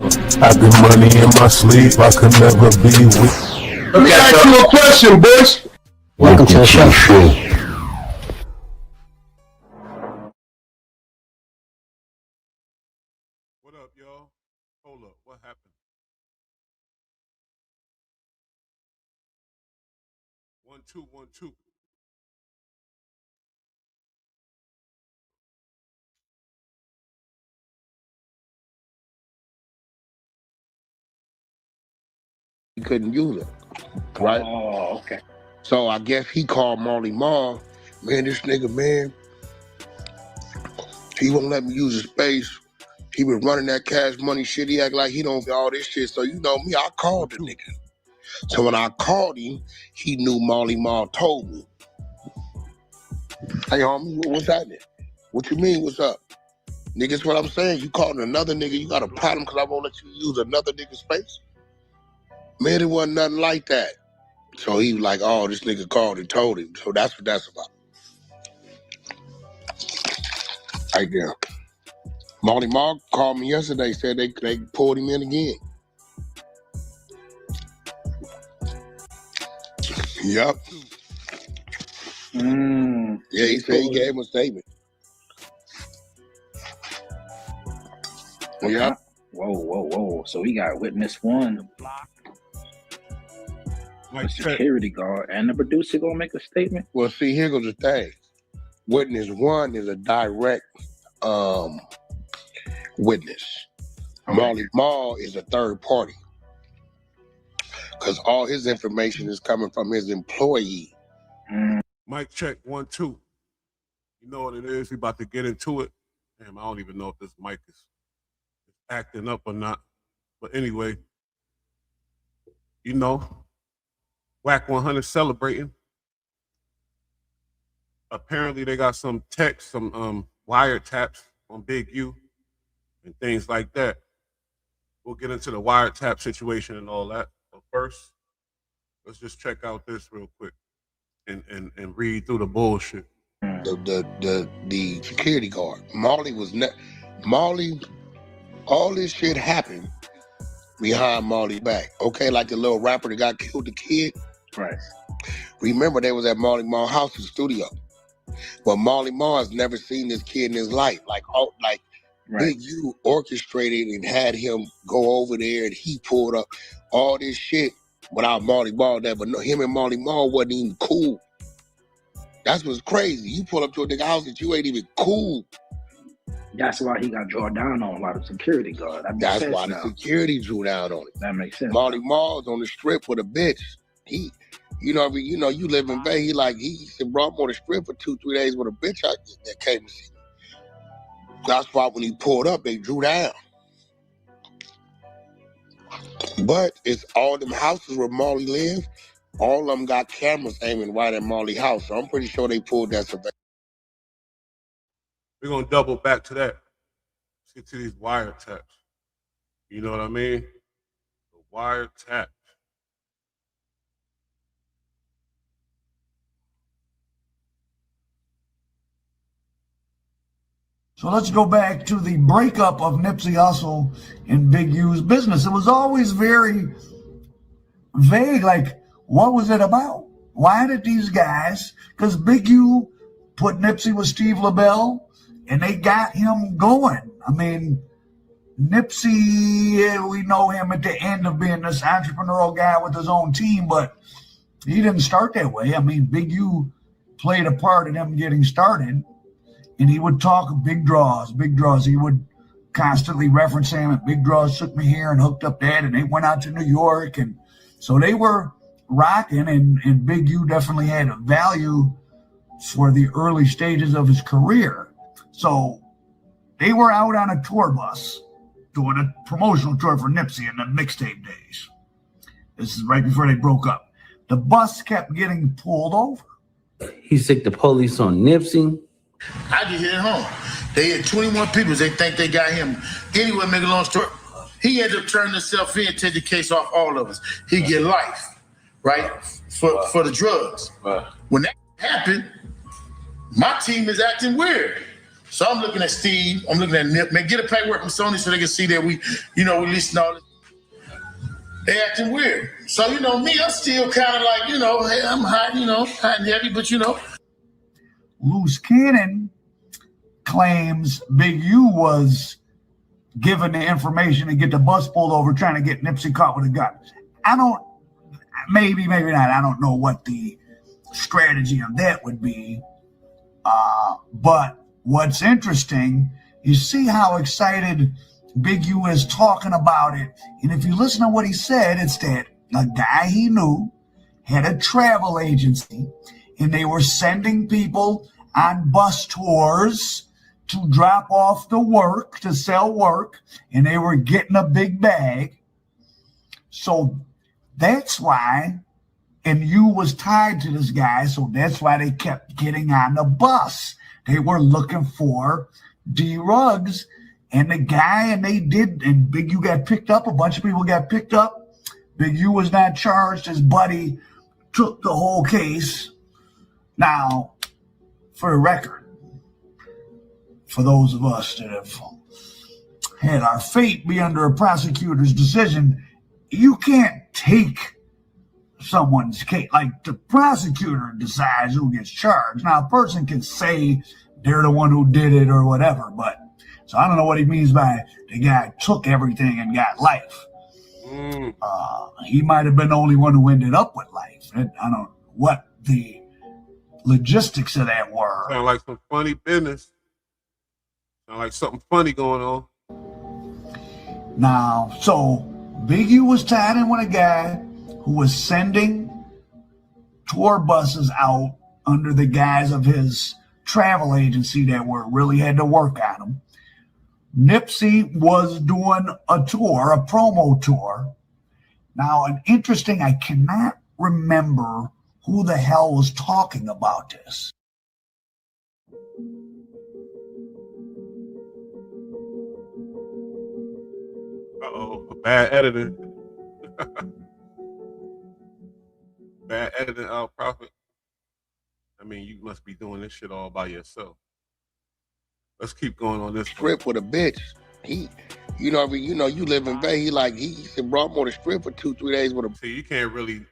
I got money in my sleep, I could never be weak. Let me ask you a question, boys. Welcome to the show. What up, y'all? Hold up, what happened? 1 2 1 2. He couldn't use it, right? Oh, okay. So I guess he called Marley Marl. Man, this nigga, man, he won't let me use his space. He was running that Cash Money shit. He act like he don't get all this shit. So you know me, I called the nigga. So when I called him, he knew Marley Marl told me. Hey, homie, what's happening? What you mean, what's up? Niggas, what I'm saying, you calling another nigga, you got a problem because I won't let you use another nigga's space? Man, it wasn't nothing like that. So he was like, oh, this nigga called and told him. So that's what that's about. Right there. Marley Marl called me yesterday, said they pulled him in again. Yep. Yeah, he said he gave him a statement. Yep. Whoa. So he got witness one. The security guard and the producer gonna make a statement? Well, see, here goes the thing. Witness one is a direct witness. Okay. Marley Marl is a third party. Because all his information is coming from his employee. Mic check 1 2. You know what it is? We about to get into it. Damn, I don't even know if this mic is acting up or not. But anyway, you know, Whack 100 celebrating. Apparently they got some text, some wiretaps on Big U and things like that. We'll get into the wiretap situation and all that. But first, let's just check out this real quick and read through the bullshit. The security guard. Marley, all this shit happened behind Marley's back. Okay, like the little rapper that got killed, the kid. Right. Remember, they was at Marley Marl house in the studio. But Marley Marl has never seen this kid in his life. Like right. Big U orchestrated and had him go over there, and he pulled up all this shit without Marley Marl there. But no, him and Marley Marl wasn't even cool. That's what's crazy. You pull up to a nigga house that you ain't even cool. That's why he got drawn down on a lot of security guard. That's why the security drew down on it. That makes sense. Marley Marl's on the strip with a bitch. You live in Bay. He said, bro, I'm on the strip for 2-3 days with a bitch that came to see me. That's why when he pulled up, they drew down. But it's all them houses where Marley lives. All of them got cameras aiming right at Marley's house. So I'm pretty sure they pulled that surveillance. We're going to double back to that. Let's get to these wiretaps. You know what I mean? The wiretap. So let's go back to the breakup of Nipsey Hussle and Big U's business. It was always very vague, like, what was it about? Why did these guys, because Big U put Nipsey with Steve LaBelle, and they got him going. I mean, Nipsey, we know him at the end of being this entrepreneurial guy with his own team, but he didn't start that way. I mean, Big U played a part in him getting started. And he would talk of big draws. He would constantly reference him, and Big Draws took me here and hooked up that, and they went out to New York. And so they were rocking, and Big U definitely had a value for the early stages of his career. So they were out on a tour bus doing a promotional tour for Nipsey in the mixtape days. This is right before they broke up. The bus kept getting pulled over. He sick the police on Nipsey. I just hit home. They had 21 people. They think they got him. Anyway, make a long story. He ended up turning himself in, take the case off all of us. He get life, right, for the drugs. When that happened, my team is acting weird. So I'm looking at Steve. I'm looking at Nip. Man, get a paperwork from Sony so they can see that we listen to all this. They acting weird. So, me, I'm still kind of like, hey, I'm hot and heavy, but Loose Cannon claims Big U was given the information to get the bus pulled over, trying to get Nipsey caught with a gun. Maybe not. I don't know what the strategy of that would be. But what's interesting, you see how excited Big U is talking about it. And if you listen to what he said, it's that a guy he knew had a travel agency and they were sending people on bus tours to drop off the work, to sell work, and they were getting a big bag. So that's why, and you was tied to this guy, so that's why they kept getting on the bus. They were looking for D Ruggs and the guy, and they did, and Big U got picked up. A bunch of people got picked up. Big U was not charged. His buddy took the whole case. Now, for the record, for those of us that have had our fate be under a prosecutor's decision, you can't take someone's case. Like, the prosecutor decides who gets charged. Now, a person can say they're the one who did it or whatever, but so I don't know what he means by the guy took everything and got life. He might have been the only one who ended up with life. I don't know what the logistics of that were. Sound like some funny business. Sound like something funny going on. Now, so Big U was tied in with a guy who was sending tour buses out under the guise of his travel agency that really had to work on them. Nipsey was doing a tour, a promo tour. Now, I cannot remember who the hell was talking about this. Bad editing. Bad editing, Prophet. I mean, you must be doing this shit all by yourself. Let's keep going on this. Strip with a bitch. You live in Bay. He said, bro, I'm on the strip for 2-3 days with a. See, you can't really.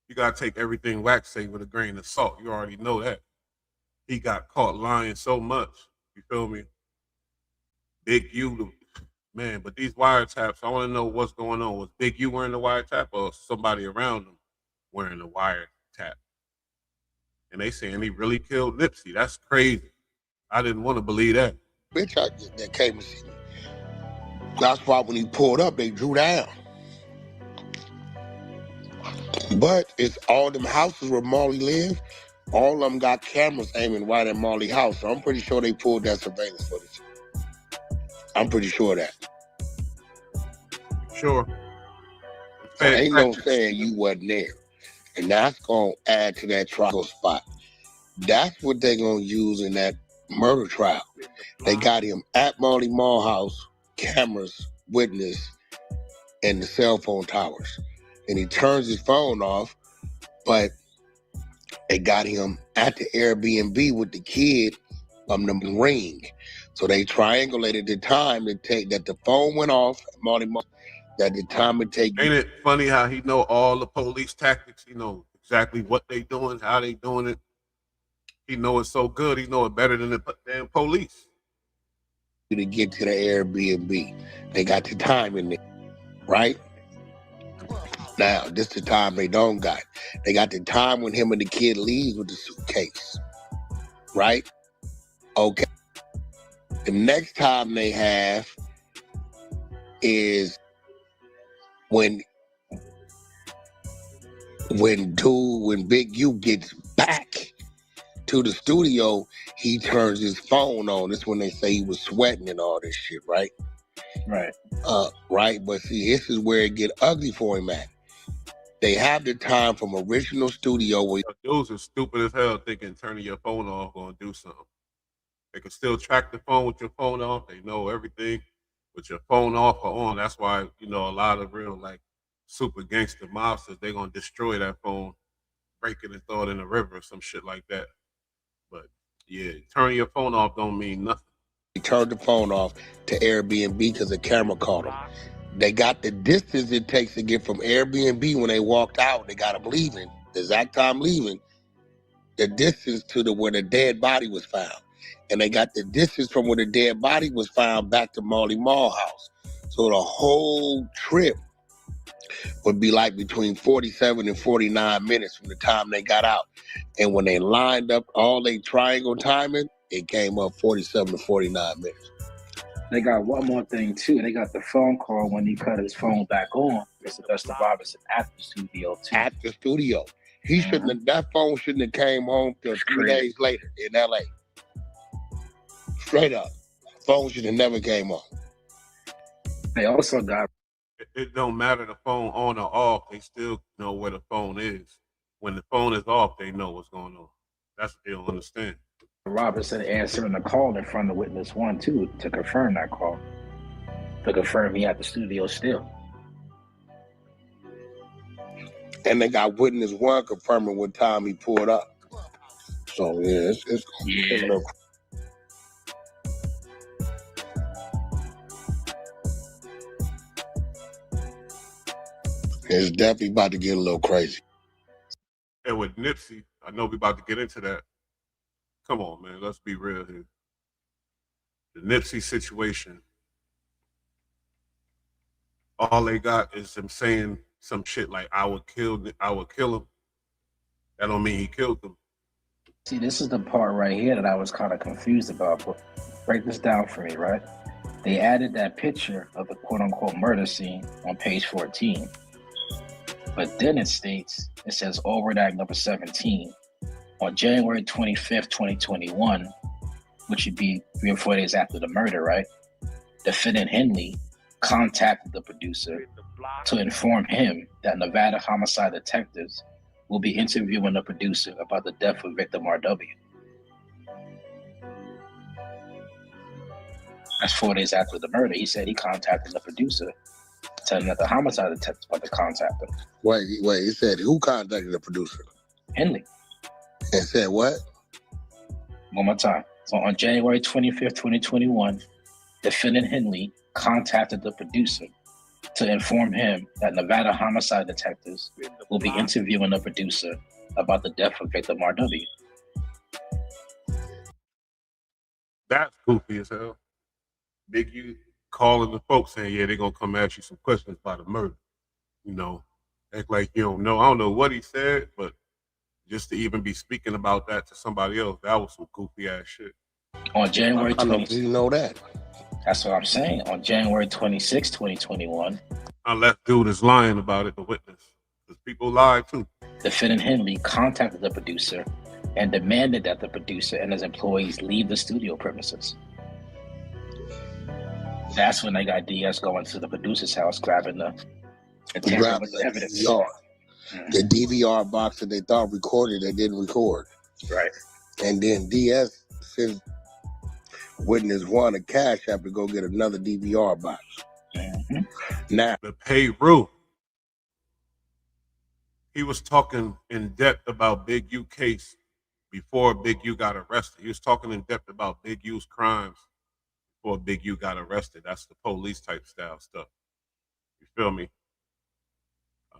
You gotta take everything Wax say with a grain of salt. You already know that. He got caught lying so much. You feel me? Big U, man. But these wiretaps, I want to know what's going on. Was Big U wearing the wiretap or somebody around him wearing the wiretap? And they saying he really killed Nipsey. That's crazy. I didn't want to believe that. Bitch that came to see me. That's why when he pulled up, they drew down. But it's all them houses where Marley lived. All of them got cameras aiming right at Marley's house. So I'm pretty sure they pulled that surveillance footage. I'm pretty sure of that. Sure. So ain't no saying you wasn't there. And that's going to add to that trial spot. That's what they're going to use in that murder trial. They got him at Marley Marl house, cameras, witness, and the cell phone towers. And he turns his phone off, but they got him at the Airbnb with the kid on the ring. So they triangulated the time that the phone went off at Marley Marl, that the time it take. Ain't it funny how he know all the police tactics? He know exactly what they doing, how they doing it. He know it so good. He know it better than the damn police. To get to the Airbnb, they got the time in there, right? Now, this the time they don't got. They got the time when him and the kid leaves with the suitcase, right? Okay. The next time they have is when Big U gets back to the studio, he turns his phone on. That's when they say he was sweating and all this shit, right? Right. Right. But see, this is where it get ugly for him at. They have the time from original studio where dudes are stupid as hell thinking turning your phone off gonna do something. They can still track the phone with your phone off. They know everything with your phone off or on. That's why, a lot of real super gangster mobsters, they're gonna destroy that phone, break it and throw it in the river or some shit like that. But Yeah, turn your phone off don't mean nothing. He turned the phone off to Airbnb because the camera caught him. They got the distance it takes to get from Airbnb when they walked out. They got him leaving, the exact time leaving, the distance to where the dead body was found. And they got the distance from where the dead body was found back to Marley Marl house. So the whole trip would be like between 47 and 49 minutes from the time they got out. And when they lined up all they triangle timing, it came up 47 to 49 minutes. They got one more thing too. They got the phone call when he cut his phone back on. Mr. Dustin Robinson at the studio too. At the studio. He shouldn't have, that phone shouldn't have came home till 3 days later in LA. Straight up. Phone should have never came on. They also got It don't matter the phone on or off. They still know where the phone is. When the phone is off, they know what's going on. That's what they don't understand. Robinson answering the call in front of witness one too to confirm that call. To confirm he at the studio still. And they got witness one confirming what time he pulled up. So yeah, it's gonna be a little. It's definitely about to get a little crazy. And with Nipsey, I know we about to get into that. Come on, man, let's be real here. The Nipsey situation, all they got is them saying some shit like I would kill him. That don't mean he killed them. See, this is the part right here that I was kind of confused about. But break this down for me, right? They added that picture of the quote-unquote murder scene on page 14. But then it states, it says overt act number 17. On January 25th, 2021, which would be 3 or 4 days after the murder, right? Defendant Henley contacted the producer to inform him that Nevada homicide detectives will be interviewing the producer about the death of victim RW. That's 4 days after the murder. He said he contacted the producer, telling that the homicide detectives about to contact him. Wait, he said who contacted the producer? Henley. And said what? One more time. So on January 25th, 2021, defendant Henley contacted the producer to inform him that Nevada homicide detectives will be interviewing the producer about the death of victim RW. That's goofy as hell. Big U calling the folks saying, yeah, they're going to come ask you some questions about the murder. You know, act like you don't know. I don't know what he said, but just to even be speaking about that to somebody else, that was some goofy ass shit. On January I 26th. didn't know that. That's what I'm saying. On January 26, 2021, Unless dude is lying about it, the witness. Because people lie too. defendant Henley contacted the producer and demanded that the producer and his employees leave the studio premises. That's when they got DS going to the producer's house, grabbing the Grabbing the evidence. DVR. The DVR box that they thought recorded, they didn't record. Right. And then DS sent witness one a cash app to go get another DVR box. Mm-hmm. Now, The Peru. He was talking in depth about Big U case before Big U got arrested. He was talking in depth about Big U's crimes before Big U got arrested. That's the police type style stuff. You feel me?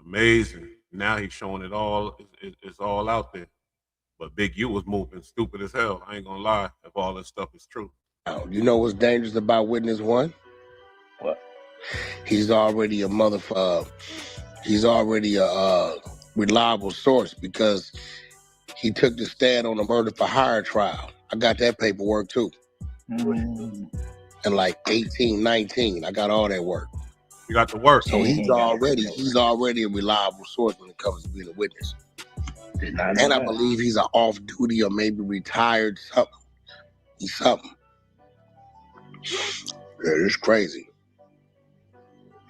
Amazing. Now he's showing it all. It's all out there. But Big U was moving stupid as hell. I ain't gonna lie, if all this stuff is true. you know what's dangerous about witness one? What? He's already a he's already a reliable source because he took the stand on the murder for hire trial. I got that paperwork too. Mm. And like 18, 19, I got all that work. You got the work. So he's already a reliable source when it comes to being a witness. Did not know And I that. believe he's an off duty or maybe retired something. He's something. Yeah, it's crazy.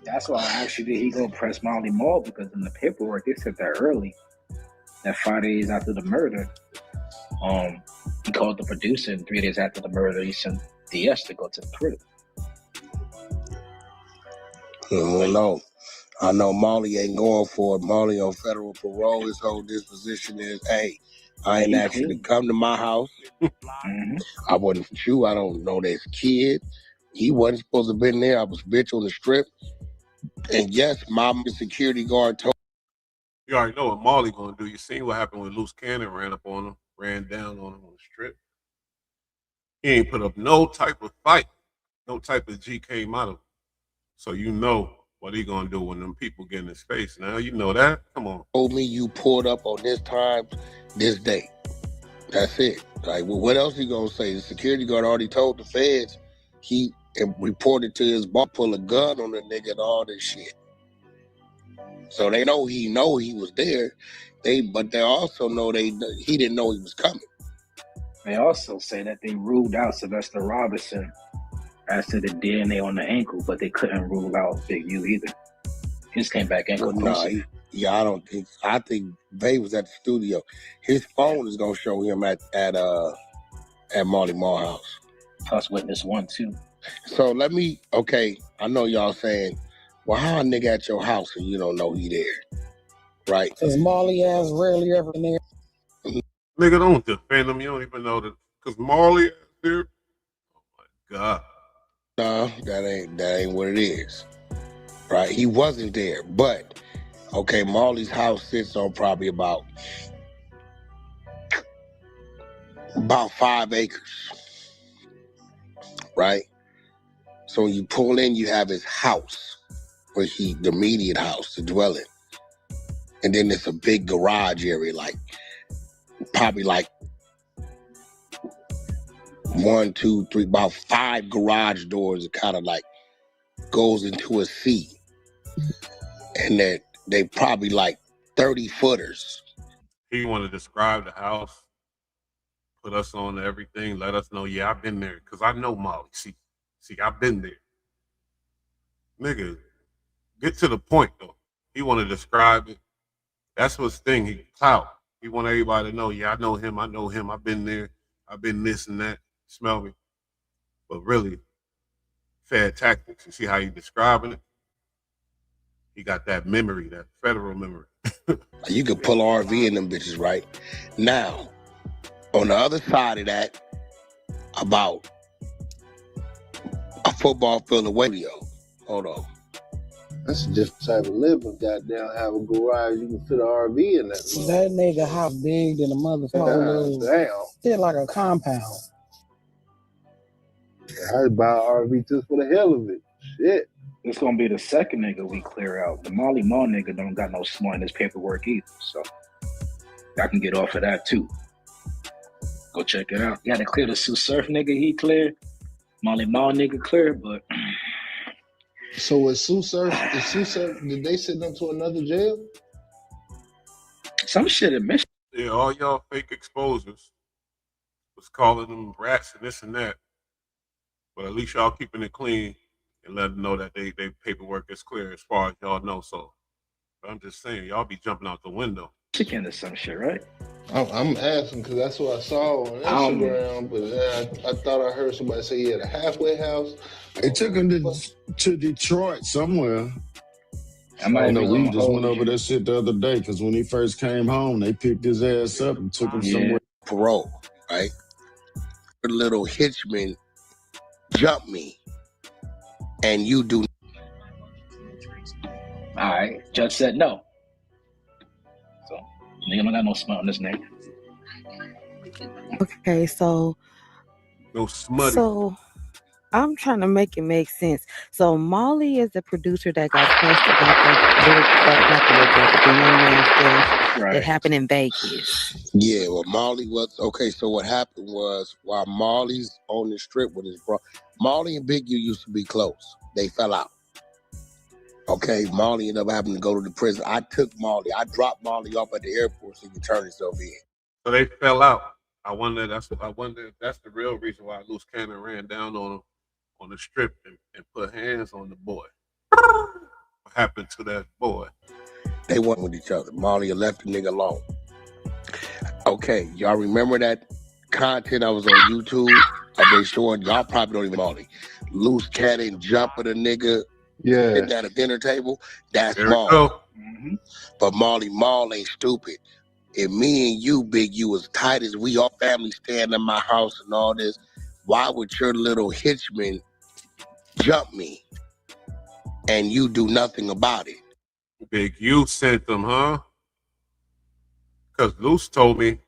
That's why I asked you, did he go press Molly Mall? Because in the paperwork, it said that early, that 5 days after the murder, he called the producer, and 3 days after the murder, he sent DS to go to the crib. I don't know. I know Molly ain't going for it. Molly on federal parole. His whole disposition is, hey, I ain't asked you to come to my house. I wasn't with you. I don't know this kid. He wasn't supposed to have been there. I was bitch on the strip. And yes, my security guard told You already know what Marley gonna do. You seen what happened when Loose Cannon ran up on him, ran down on him on the strip. He ain't put up no type of fight, no type of G came out of him. So you know what he gonna do when them people get in his face. Now you know that. Come on. told me you pulled up on this time, this date. That's it. Like, well, what else he gonna say? The security guard already told the feds he reported to his boss, pull a gun on the nigga and all this shit. So they know he was there. But they also know he didn't know he was coming. They also say that they ruled out Sylvester Robinson as to the DNA on the ankle, but they couldn't rule out Big U either. His came back inconclusive. I don't think. I think Bay was at the studio. His phone is gonna show him at Marley Marl house. Plus witness 1 too. So I know y'all saying, well, how a nigga at your house and you don't know he there, right? Because Marley ass rarely ever in there. Nigga, don't defend him. You don't even know that because Marley is there. Oh my God. No, that ain't what it is. Right? He wasn't there. But okay, Marley's house sits on probably about 5 acres. Right? So when you pull in, you have his house, the immediate house to dwell in. And then there's a big garage area, probably 1, 2, 3, about 5 garage doors. It kind of goes into a C. And that they probably 30 footers. He want to describe the house, put us on to everything, let us know, yeah, I've been there. Because I know Molly. See, I've been there. Nigga, get to the point, though. He want to describe it. That's what's thing. He clout. He want everybody to know, yeah, I know him. I've been there. I've been this and that. Smell me. But really, fair tactics. You see how he describing it? He got that memory, that federal memory. You could pull RV in them bitches, right? Now, on the other side of that, about a football field away, hold on. That's a different type of living. Goddamn, have a garage, you can fit an RV in that. That nigga house big than a motherfucker. Damn. Shit like a compound. I buy an RV just for the hell of it. Shit. It's gonna be the second nigga we clear out. The Marley Marl nigga don't got no smart in his paperwork either, so I can get off of that too. Go check it out. You gotta clear the Sue Surf nigga, he cleared. Marley Marl nigga cleared, but so with Sue Surf, did they send them to another jail? some shit in Michigan. Yeah, all y'all fake exposers was calling them rats and this and that. But at least y'all keeping it clean and let them know that they paperwork is clear as far as y'all know. So but I'm just saying, y'all be jumping out the window. Michigan or some shit, right? I'm asking because that's what I saw on Instagram, but I thought I heard somebody say he had a halfway house. They took him to Detroit somewhere. I might know. We just went over that shit the other day because when he first came home, they picked his ass up and took him somewhere. Parole, right? A little hitchman jump me, and you do. All right, judge said no. So nigga don't got no smut on this nigga. Okay, so No smutty. So I'm trying to make it make sense. So Molly is the producer that got punched about the young man's death that happened in Vegas. Yeah, well, Molly was okay. So what happened was while Molly's on the strip with his bro, Molly and Big U used to be close. They fell out. Okay, Molly ended up having to go to the prison. I dropped Molly off at the airport so he could turn himself in. So they fell out. I wonder if that's the real reason why Loose Cannon ran down on him on the strip and put hands on the boy. What happened to that boy? They went with each other. Molly left the nigga alone. Okay, y'all remember that content I was on YouTube? I've been showing y'all probably don't even Molly. Loose Cannon jumping a nigga Yeah. sitting at a dinner table. That's There we Maul. go. Mm-hmm. But Marley Marl ain't stupid. If me and you, Big U, as tight as we all family staying in my house and all this, why would your little hitchman jump me and you do nothing about it? Big U sent them, huh? Because Luce told me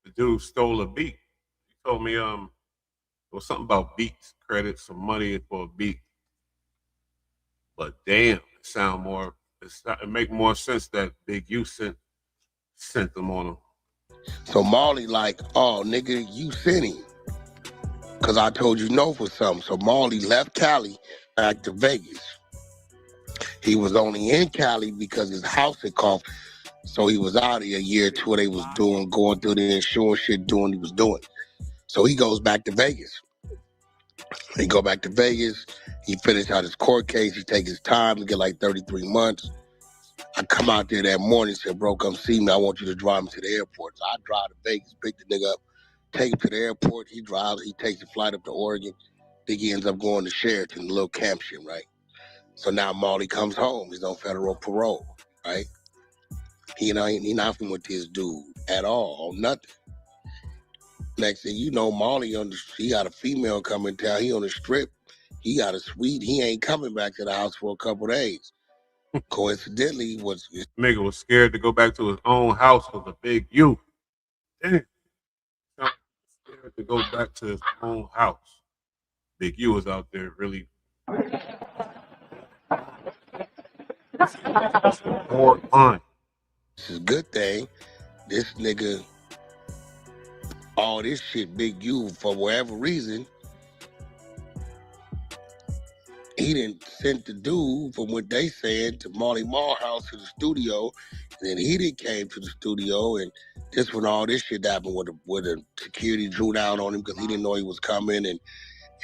the dude stole a beat. He told me it was something about beats, credit, some money for a beat. But damn, it make more sense that Big U sent them on him. So Marley like, oh nigga, you sent him. Cause I told you no for something. So Marley left Cali back to Vegas. He was only in Cali because his house had caught. So he was out here a year or two. They was going through the insurance shit, doing what he was doing. So he goes back to Vegas. He go back to Vegas. He finished out his court case. He take his time to get like 33 months. I come out there that morning, said, bro, come see me. I want you to drive me to the airport. So I drive to Vegas, pick the nigga up, take him to the airport. He drives. He takes the flight up to Oregon. Think he ends up going to Sheraton, the little camp shit, right? So now Marley comes home. He's on federal parole, right? He not from with this dude at all, nothing. Next thing you know, Marley he got a female coming down. He on the strip. He got a suite. He ain't coming back to the house for a couple days. Coincidentally, nigga was scared to go back to his own house with a Big U. Damn. Scared to go back to his own house. Big U was out there really more fun. This is a good thing. This nigga, all this shit, Big U, for whatever reason, he didn't send the dude from what they said to Marley Marl house to the studio. And then he didn't came to the studio, and this when all this shit happened with the security drew down on him because he didn't know he was coming,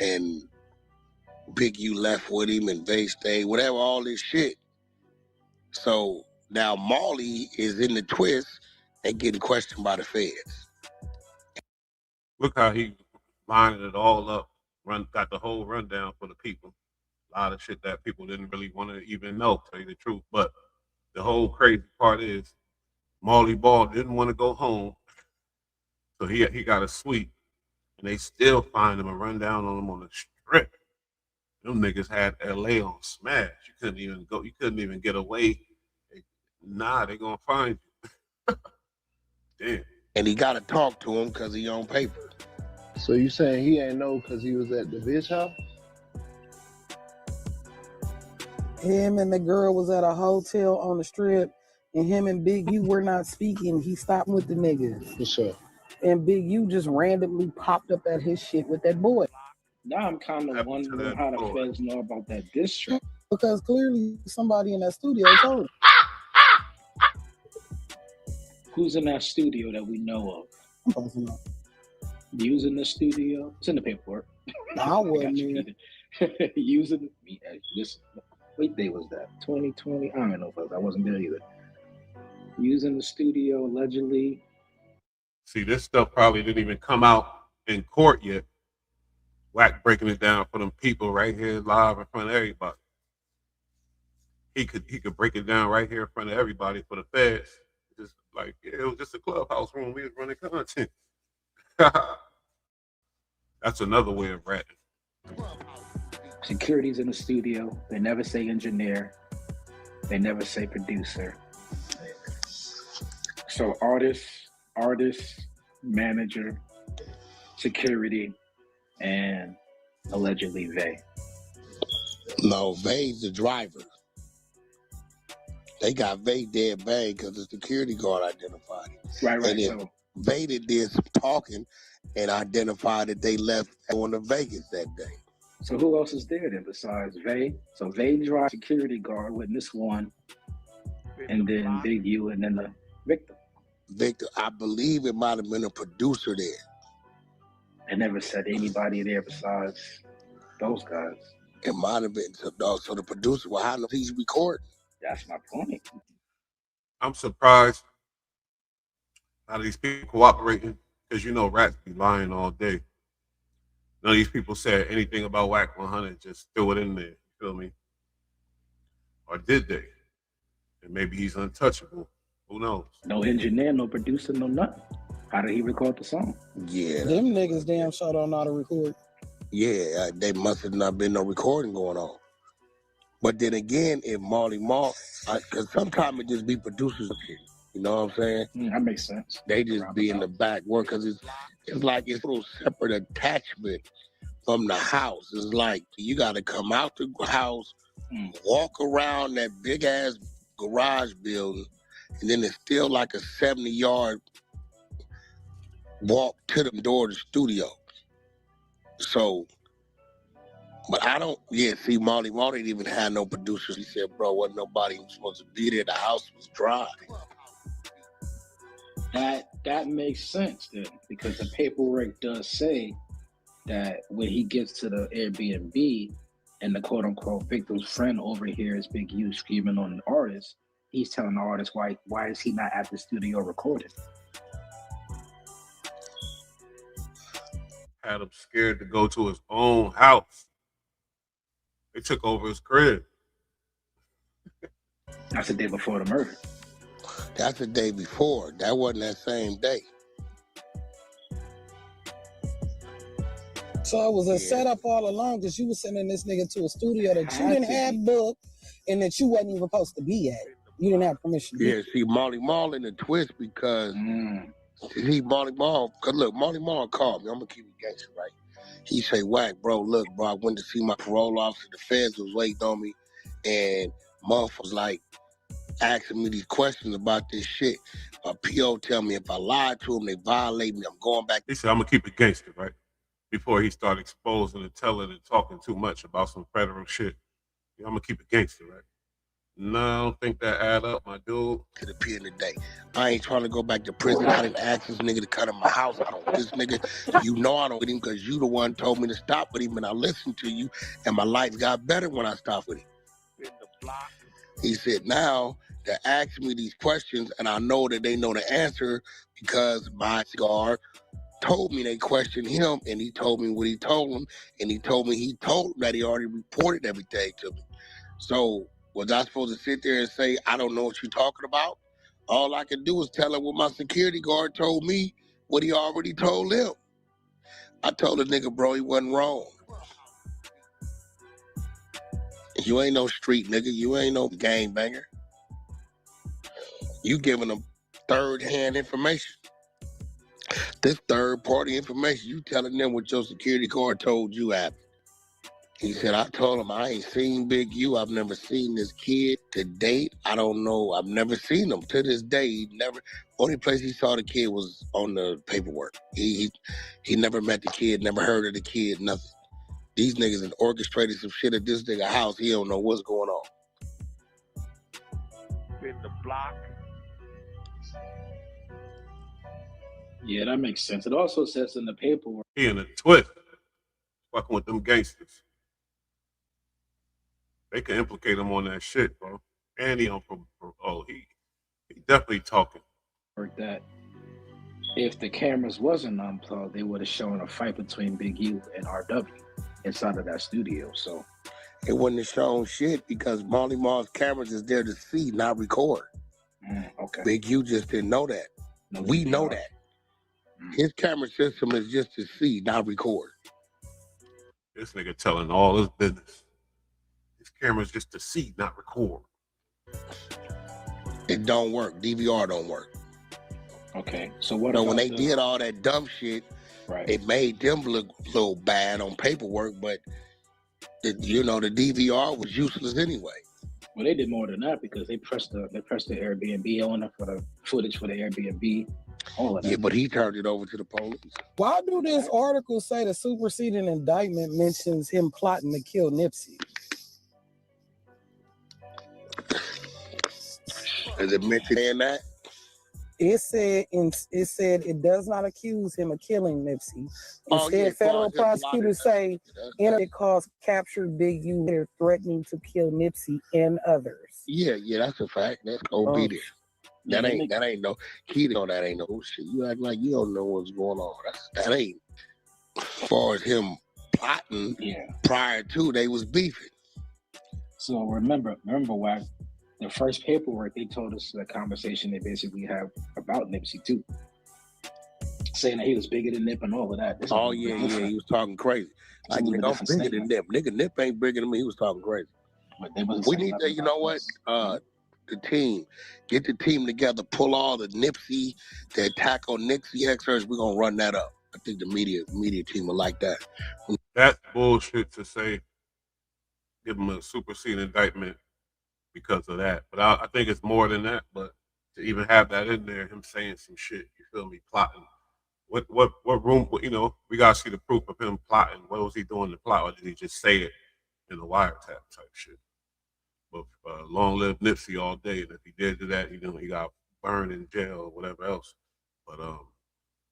and Big U left with him and they stayed, whatever, all this shit. So now Marley is in the twist and getting questioned by the feds. Look how he lining it all up, got the whole rundown for the people. A lot of shit that people didn't really want to even know, to tell you the truth. But the whole crazy part is Marley Marl didn't want to go home. So he got a suite. And they still find him a rundown on him on the strip. Them niggas had LA on smash. You couldn't even go. You couldn't even get away. Nah, they gonna find you. Damn. And he got to talk to him because he on paper. So you saying he ain't know because he was at the bitch house? Him and the girl was at a hotel on the strip, and him and Big U were not speaking. He stopped with the niggas. For sure. And Big U just randomly popped up at his shit with that boy. Now I'm kind of wondering how the feds know about that diss track. Because clearly somebody in that studio told him. Who's in that studio that we know of? Using the studio? It's in the paperwork. I wasn't. Using this. What day was that? 2020? I don't know if I wasn't there either. Using the studio allegedly. See, this stuff probably didn't even come out in court yet. Wack breaking it down for them people right here live in front of everybody. He could break it down right here in front of everybody for the feds. Just like, yeah, it was just a clubhouse room. We was running content. That's another way of ratting. Security's in the studio. They never say engineer. They never say producer. So artist, manager, security, and allegedly Vay. No, Vay's the driver. They got Vay dead bang because the security guard identified him. Right. And then Vay did some talking and identified that they left going to Vegas that day. So who else is there then besides Vay? So Vay drives security guard, witness one, and then Big U, and then the victim. Victor, I believe it might have been a producer there. They never said anybody there besides those guys. It might have been. So the producer, well, how knows he's recording? That's my point. I'm surprised how these people cooperating, because you know rats be lying all day. None of these people said anything about Wack 100, just threw it in there. You feel me? Or did they? And maybe he's untouchable. Who knows? No engineer, no producer, no nothing. How did he record the song? Yeah, Them niggas damn sure don't know how to record. yeah, they must have not been no recording going on. But then again, if Marley Marl, because sometimes it just be producers, you know what I'm saying? That makes sense. They just be in the back work because it's like it's a little separate attachment from the house. It's like you got to come out the house, walk around that big ass garage building, and then it's still like a 70-yard walk to the door of the studio. So, but I don't, see, Marley didn't even have no producers. He said, bro, wasn't nobody supposed to be there. The house was dry. That makes sense then, because the paperwork does say that when he gets to the Airbnb and the quote unquote victim's friend over here is Big U screaming on the artist, he's telling the artist why is he not at the studio recording? Had him scared to go to his own house. They took over his crib. That's the day before the murder. That's the day before. That wasn't that same day. So it was a setup all along because you was sending this nigga to a studio that you didn't have booked and that you wasn't even supposed to be at. You didn't have permission. Yeah, see, Marley Marl in the twist because see, Marley Marl, because look, Marley Marl called me. I'm going to keep it gangster, right? He say, Wack, bro, look, bro, I went to see my parole officer. The feds was waiting on me. And Muff was like asking me these questions about this shit. My PO tell me if I lied to him, they violate me. I'm going back. He said, I'm going to keep it gangster, right? Before he started exposing and telling and talking too much about some federal shit. I'm going to keep it gangster, right? No, I don't think that add up, my dude. To the P in the day. I ain't trying to go back to prison. I didn't ask this nigga to come to my house. I don't want this nigga. You know I don't with him because you the one told me to stop with him and I listened to you and my life got better when I stopped with him. He said, now they're asking me these questions and I know that they know the answer because my cigar told me they questioned him and he told me what he told them and he told them that he already reported everything to me. So was I supposed to sit there and say, I don't know what you're talking about? All I could do was tell him what my security guard told me, what he already told him. I told the nigga, bro, he wasn't wrong. You ain't no street nigga. You ain't no gangbanger. You giving them third-hand information. This third-party information, you telling them what your security guard told you happened. He said, I told him I ain't seen Big U. I've never seen this kid to date. I don't know. I've never seen him. To this day, he never. Only place he saw the kid was on the paperwork. He never met the kid, never heard of the kid, nothing. These niggas have orchestrated some shit at this nigga house. He don't know what's going on. In the block. Yeah, that makes sense. It also says in the paperwork. He in a twist. Fucking with them gangsters. They can implicate him on that shit, bro. And he on he definitely talking. That if the cameras wasn't unplugged, they would have shown a fight between Big U and RW inside of that studio. So it wouldn't have shown shit because Marley Marl's cameras is there to see, not record. Okay. Big U just didn't know that. No, we know that. His camera system is just to see, not record. This nigga telling all his business. His camera's just to see, not record. It don't work. DVR don't work. Okay, so what? So when they did all that dumb shit, right, it made them look a little bad on paperwork, but the DVR was useless anyway. Well, they did more than that because they pressed the Airbnb owner for the footage for the Airbnb. All of that. Yeah, but he turned it over to the police. Why do this article say the superseding indictment mentions him plotting to kill Nipsey? Is it mentioned that? It said it does not accuse him of killing Nipsey. Instead, federal prosecutors say it caused captured Big U here threatening to kill Nipsey and others. Yeah, that's a fact. That's obedience. That ain't no he know that ain't no shit. You act like you don't know what's going on. That ain't as far as him plotting prior to they was beefing. So remember, Wack, the first paperwork they told us the conversation they basically have about Nipsey too, saying that he was bigger than Nip and all of that. This Oh is yeah, different. he was talking crazy. It's Like a little nigga, bit I'm different bigger than statement. Nip. Nigga, Nip ain't bigger than me. He was talking crazy. But they wasn't We saying need to, nothing you know about what? this. The team, get the team together, pull all the Nipsey, the attack on Nipsey excerpts. We're gonna run that up. I think the media team will like that. That's bullshit to say. Give him a superseding indictment because of that. But I think it's more than that. But to even have that in there, him saying some shit, you feel me, plotting. What room? You know, we gotta see the proof of him plotting. What was he doing to plot, or did he just say it in the wiretap type shit? But long live Nipsey all day. And if he did do that, you know, he got burned in jail or whatever else. But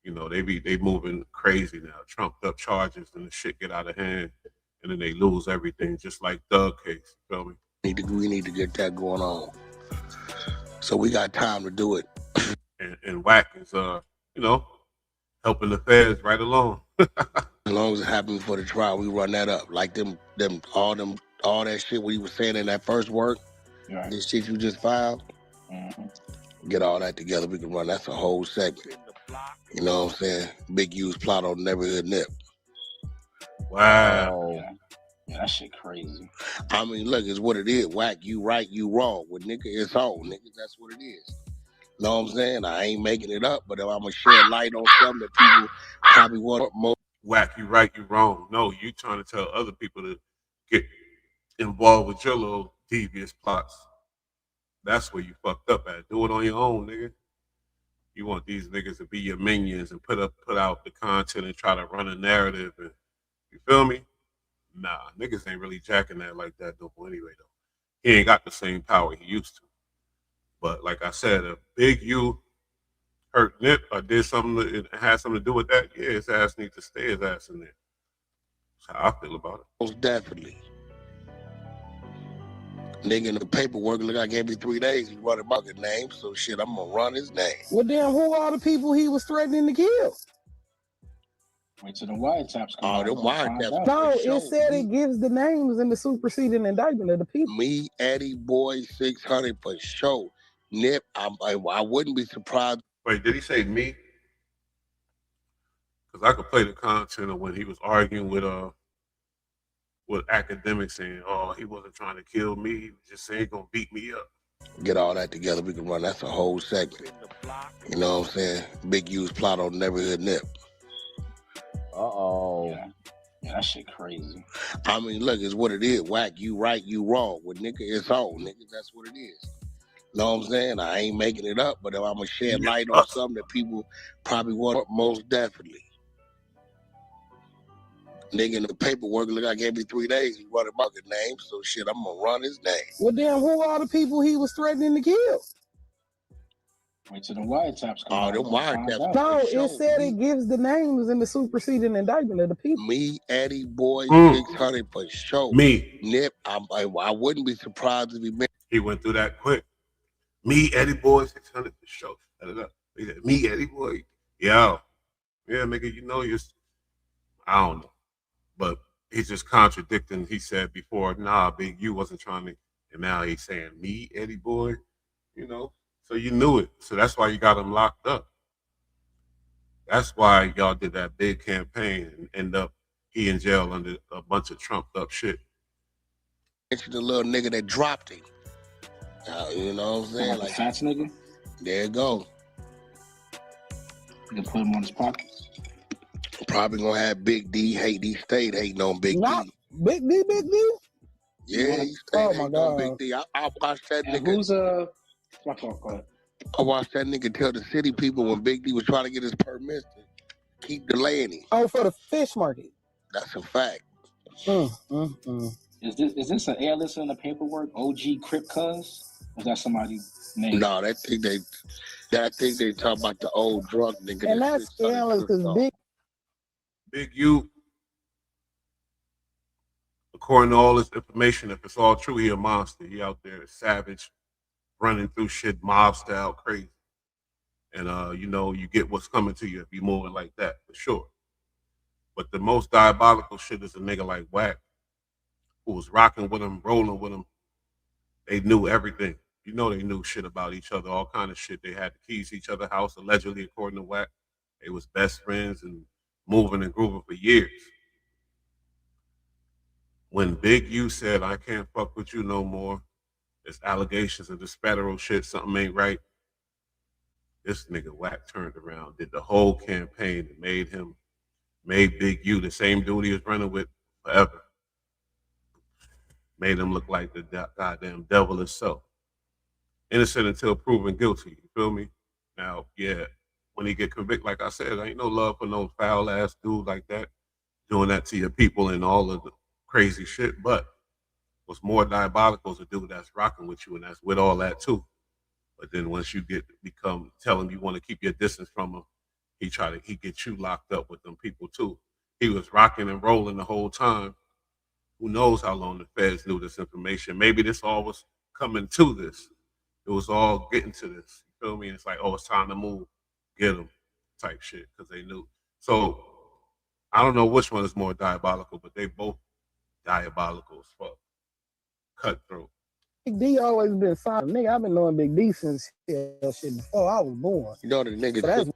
you know, they moving crazy now, trumped up charges, and the shit get out of hand, and then they lose everything, just like Doug case. You feel me? We need to get that going on. So we got time to do it. And Wack is you know, helping the feds right along. As long as it happens for the trial, we run that up. Like all that shit what he was saying in that first work, Right. this shit you just filed, Mm-hmm. get all that together, we can run. That's a whole segment. You know what I'm saying? Big U's plot on Neighborhood Nip. Wow. Yeah, that shit crazy. I mean, look, it's what it is. Wack, you right, you wrong. With nigga, it's on. Nigga, that's what it is. Know what I'm saying? I ain't making it up, but if I'm gonna shed light on something that people probably want more. Wack, you right, you wrong. No, you trying to tell other people to get involved with your little devious plots. That's where you fucked up at. Do it on your own, nigga. You want these niggas to be your minions and put out the content and try to run a narrative, and you feel me? Nah, niggas ain't really jacking that like that no more anyway though. He ain't got the same power he used to. But like I said, if Big U hurt Nip or did something that had something to do with that, yeah, his ass needs to stay his ass in there. That's how I feel about it. Most definitely. Nigga in the paperwork, look, I gave me 3 days. He running my name, so shit, I'm gonna run his name. Well, damn, who are the people he was threatening to kill? Wait till the wiretaps come Oh, out. them wiretaps. No, it said it gives the names in the superseding indictment of the people. Me, Eddie Boy, 600 for sure. Nip, I wouldn't be surprised. Wait, did he say me? Because I could play the content of when he was arguing with academics saying, oh, he wasn't trying to kill me. He was just saying he's going to beat me up. Get all that together, we can run. That's a whole segment. You know what I'm saying? Big U's plot on Neighborhood Nip. Yeah, that shit crazy. I mean, look, it's what it is. Wack, you right, you wrong. With nigga, it's on. Nigga, that's what it is. Know what I'm saying? I ain't making it up, but if I'm gonna shed light on something that people probably want, most definitely. Nigga in the paperwork, look, I gave me 3 days. He running my name, so shit, I'm gonna run his name. Well, damn, who are the people he was threatening to kill? Wait till the wiretaps come Oh, out. them wiretaps. No, it said it gives the names in the superseding indictment of the people. Me, Eddie Boy, 600 for sure. Me. Nip, I wouldn't be surprised if he made. He went through that quick. Me, Eddie Boy, 600 for sure. He said, me, Eddie Boy. Yo. Yeah, nigga, you know you're, I don't know. But he's just contradicting. He said before, nah, Big U wasn't trying to, and now he's saying me, Eddie Boy, you know. So you knew it. So that's why you got him locked up. That's why y'all did that big campaign and end up he in jail under a bunch of trumped up shit. Mention the little nigga that dropped him. You know what I'm saying? Like fat nigga? There you go. You can put him on his pocket. Probably gonna have Big D hate. He stayed hating on Big Not D. Big D, Big D? Yeah, he stayed Oh, hating my on God. Big D. I watched that And nigga. who's my fault, go ahead. I watched that nigga tell the city people when Big D was trying to get his permits to keep delaying him. Oh, for the fish market. That's a fact. Is this an A-lister in the paperwork? OG Crip Cuz? Is that somebody's name? No, I think they talk about the old drug nigga. And that's scandalous because Big U, according to all this information, if it's all true, he a monster. He out there savage, running through shit mob style crazy. And you know, you get what's coming to you if you moving like that, for sure. But the most diabolical shit is a nigga like Wack, who was rocking with him, rolling with him, They knew everything. You know they knew shit about each other, all kind of shit. They had the keys to each other's house, allegedly, according to Wack. They was best friends and moving and grooving for years. When Big U said, I can't fuck with you no more, there's allegations of this federal shit, something ain't right. This nigga Wack turned around, did the whole campaign and made Big U, the same dude he was running with forever, made him look like the goddamn devil himself. Innocent until proven guilty, you feel me? Now, yeah, when he get convicted, like I said, ain't no love for no foul ass dude like that, doing that to your people and all of the crazy shit. But what's more diabolical is a dude that's rocking with you and that's with all that too. But then once you tell him you want to keep your distance from him, he gets you locked up with them people too. He was rocking and rolling the whole time. Who knows how long the feds knew this information? Maybe this all was coming to this. It was all getting to this. You feel me? And it's like, oh, it's time to move, get them, type shit, because they knew. So I don't know which one is more diabolical, but they both diabolical as fuck. Cutthroat. Big D always been solid. Nigga, I've been knowing Big D since shit before I was born. You know the nigga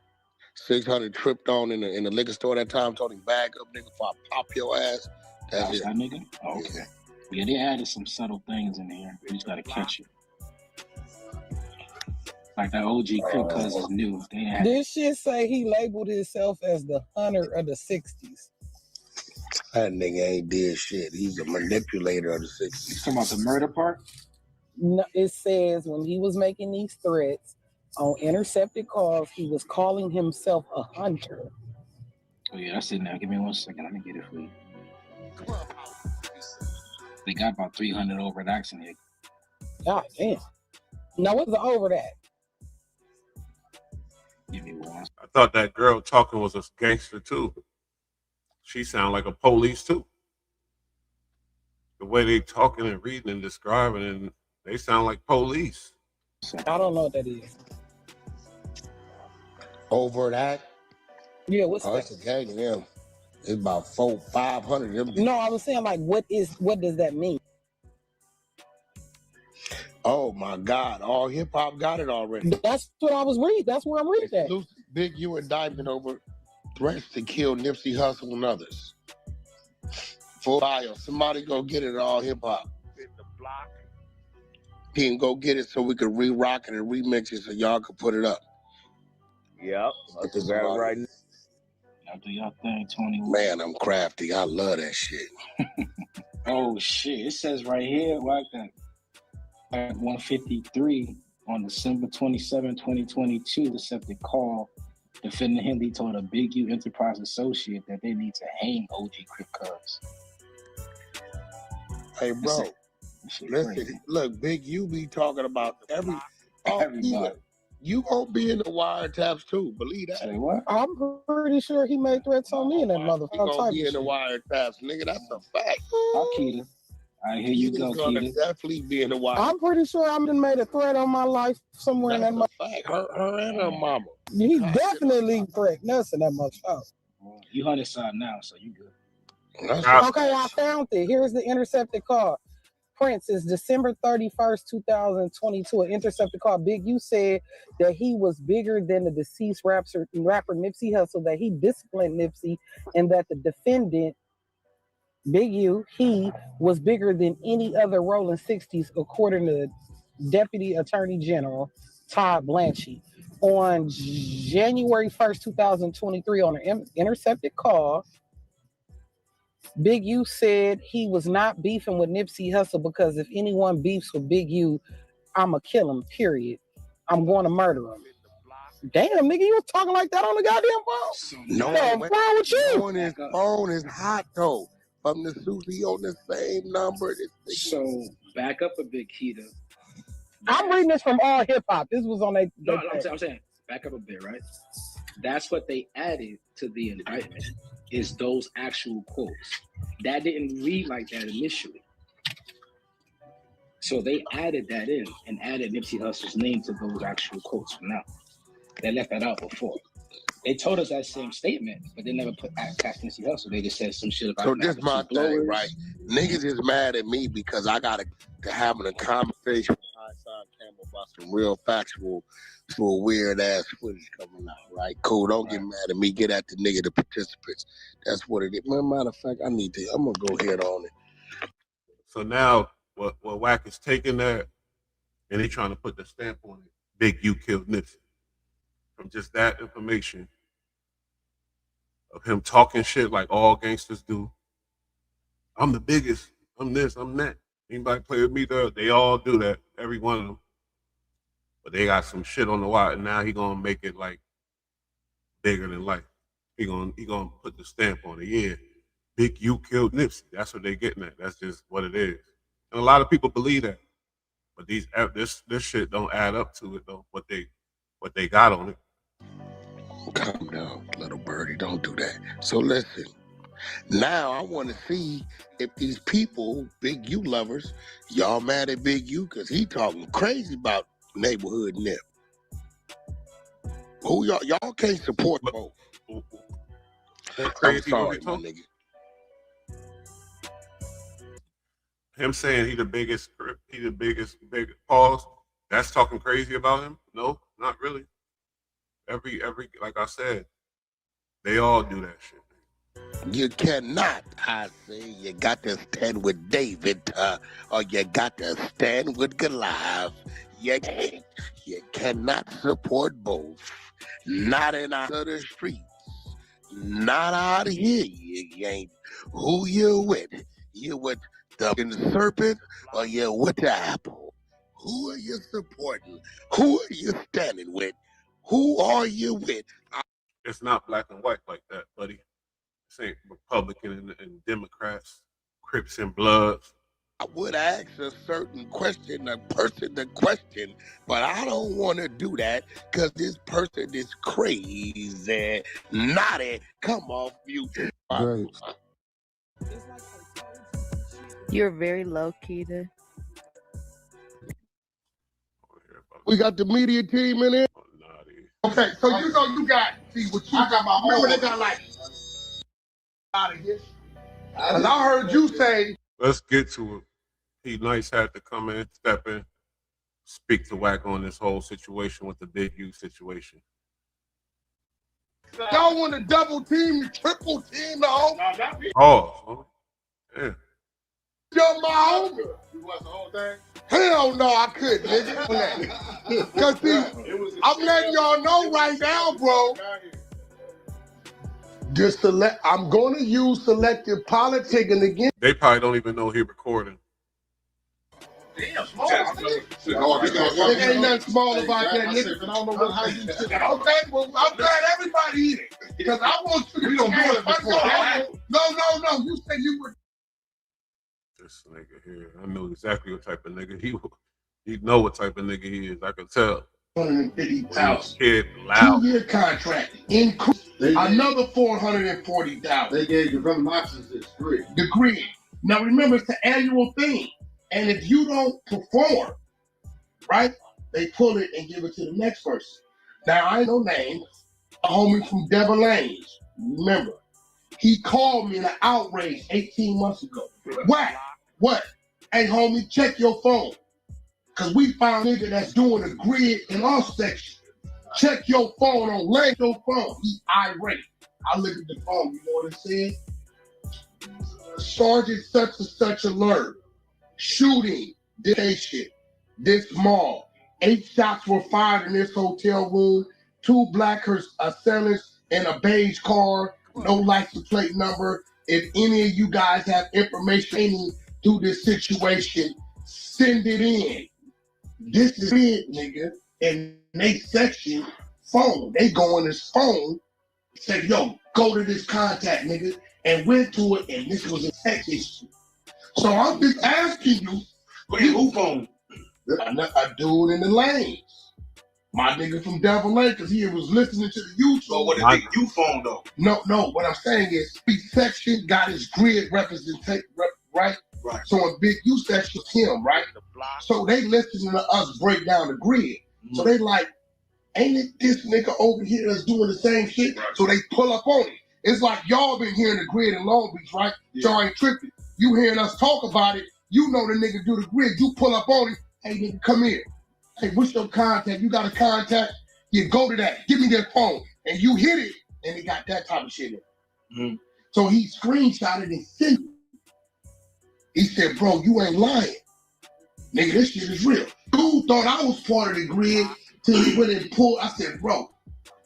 600 tripped on in the liquor store that time, told him bag up, nigga, before I pop your ass. That's it. That nigga? Oh, okay. Yeah, they added some subtle things in here. You just gotta catch it. Like that OG Crip Cousins knew. This shit say he labeled himself as the hunter of the 60s. That nigga ain't did shit. He's a manipulator of the 60s. You talking about the murder part? No, it says when he was making these threats on intercepted calls, he was calling himself a hunter. Oh yeah, that's it now. Give me 1 second. Let me get it for you. They got about 300 overt acts in here. God damn. Now what's the over that? Give me one. I thought that girl talking was a gangster too. She sound like a police too. The way they talking and reading and describing, and they sound like police. I don't know what that is. Overt act? Yeah, what's that? It's a gang of them. It's about 400-500 of them. No, I was saying like what does that mean? Oh my God! All hip hop got it already. That's what I was reading. That's where I'm reading that. Big U indictment over threats to kill Nipsey Hussle and others. Full bio. Somebody go get it. All hip hop. He can go get it so we can re-rock it and remix it so y'all can put it up. Yep. I'll do that right now. Y'all do y'all thing, 21. Man, I'm crafty. I love that shit. Oh shit! It says right here like that. At 1:53 on December 27, 2022, the septic call defending him. He told a Big U Enterprise associate that they need to hang OG Crip Cuz. Hey, bro, listen, look, Big U be talking about everybody. You gonna be in the wiretaps too, believe that. Say what? I'm pretty sure he made threats on me in that motherfucker. You gonna be in the wiretaps, nigga. That's a fact. Keita. All right, here you go, Keita. Definitely be in the wiretap. I'm pretty sure I've been made a threat on my life somewhere in that motherfucker. Her and her mama. He definitely threatened us in that motherfucker. You on his side now, so you good. Okay, I found it. Here's the intercepted call. Prince is December 31st, 2022. An intercepted call. Big U said that he was bigger than the deceased rapper Nipsey Hussle, that he disciplined Nipsey, and that the defendant, Big U, he was bigger than any other Rolling 60s, according to Deputy Attorney General Todd Blanchie. On January 1st, 2023, on an intercepted call, Big U said he was not beefing with Nipsey Hussle because if anyone beefs with Big U, I'ma kill him, period. I'm going to murder him. Damn, nigga, you was talking like that on the goddamn phone? No, what's wrong with you? On his phone is hot, though. From the Susie on the same number. So, back up a bit, Keita. I'm reading this from All Hip Hop. This was on a. No, I'm saying, back up a bit, right? That's what they added to the indictment, is those actual quotes. That didn't read like that initially. So they added that in and added Nipsey Hussle's name to those actual quotes from now. They left that out before. They told us that same statement, but they never put attached Nipsey Hussle. They just said some shit about So him this having my two thing, blowers. right? Niggas is mad at me because I got to having a conversation with High Side Campbell about some real factual, weird ass footage coming out, right? Cool, don't get mad at me. Get at the nigga, the participants. That's what it is. Matter of fact, I'm gonna go ahead on it. So now, what Wack is taking that, and they trying to put the stamp on it. Big U killed Nipsey. From just that information of him talking shit like all gangsters do. I'm the biggest. I'm this. I'm that. Anybody play with me though? They all do that. Every one of them. But they got some shit on the wire, and now he gonna make it like bigger than life. He gonna put the stamp on it. Yeah, Big U killed Nipsey. That's what they getting at. That's just what it is. And a lot of people believe that. But this shit don't add up to it though. What they got on it. Calm down, little birdie. Don't do that. So listen. Now I want to see if these people, Big U lovers, y'all mad at Big U because he talking crazy about neighborhood Nip. Who y'all can't support both. I'm sorry, my nigga. Him saying he the biggest pause. That's talking crazy about him? No, not really. Every like I said, they all do that shit. You cannot, I say, you got to stand with David, or you got to stand with Goliath. You cannot support both. Not in out of the streets. Not out of here. You ain't. Who you with? You with the serpent or you with the apple? Who are you supporting? Who are you standing with? Who are you with? It's not black and white like that, buddy. This ain't Republican and Democrats, Crips and Bloods. I would ask a certain question, a person the question, but I don't want to do that because this person is crazy, naughty. Come off mute. Great. You're very low, Keita. We got the media team in there. Okay, so you know you got, see what you I got my whole. Remember they got like out of here. Cause I heard you say. Let's get to it. P Nice had to come in, step in, speak to Wack on this whole situation with the Big U situation. Y'all want to double team, triple team the whole? Oh, yeah. You're my homie. You watch the whole thing? Hell no, I couldn't, nigga. Cause see, I'm letting y'all know right now, bro. I'm gonna use selective politicking again. They probably don't even know he recording. Damn, small. There ain't nothing small about that, nigga. I don't know how you said that. Okay, well, I'm glad everybody in it. Because I want you to be on it before. No. You said you were. This nigga here, I know exactly what type of nigga he know what type of nigga he is. I can tell. 150,000. Kid, loud. 2-year contract. Increase another 440,000. They gave development this degree. Now remember, it's an annual thing. And if you don't perform, right, they pull it and give it to the next person. Now, I know names. A homie from Devil Lanes, remember, he called me in an outrage 18 months ago. What? Hey, homie, check your phone. Because we found a nigga that's doing a grid in our section. Check your phone on Lane, your phone. He irate. I look at the phone, you know what it said? Sergeant such and such alert. Shooting, this mall. 8 shots were fired in this hotel room. 2 black assailants in a beige car. No license plate number. If any of you guys have information through this situation, send it in. This is it, nigga. And they section phone. They go on his phone, say, yo, go to this contact, nigga. And went to it, and this was a text issue. So I'm just asking you, who phone? A dude in the lanes. My nigga from Devil Lane, because he was listening to the YouTube. So what is you phone though? No, what I'm saying is each section got his grid representation, right? Right. So in Big U section, him, right? So they listening to us break down the grid. Mm-hmm. So they like, ain't it this nigga over here that's doing the same shit? Right. So they pull up on it. It's like y'all been hearing the grid in Long Beach, right? Yeah. Y'all ain't tripping. You hearing us talk about it, you know the nigga do the grid. You pull up on it, hey nigga, come here. Hey, what's your contact? You got a contact? You go to that. Give me their phone. And you hit it, and it got that type of shit in it. Mm-hmm. So he screenshotted and sent it. He said, bro, you ain't lying. Nigga, this shit is real. Dude thought I was part of the grid till he went and pulled. I said, bro,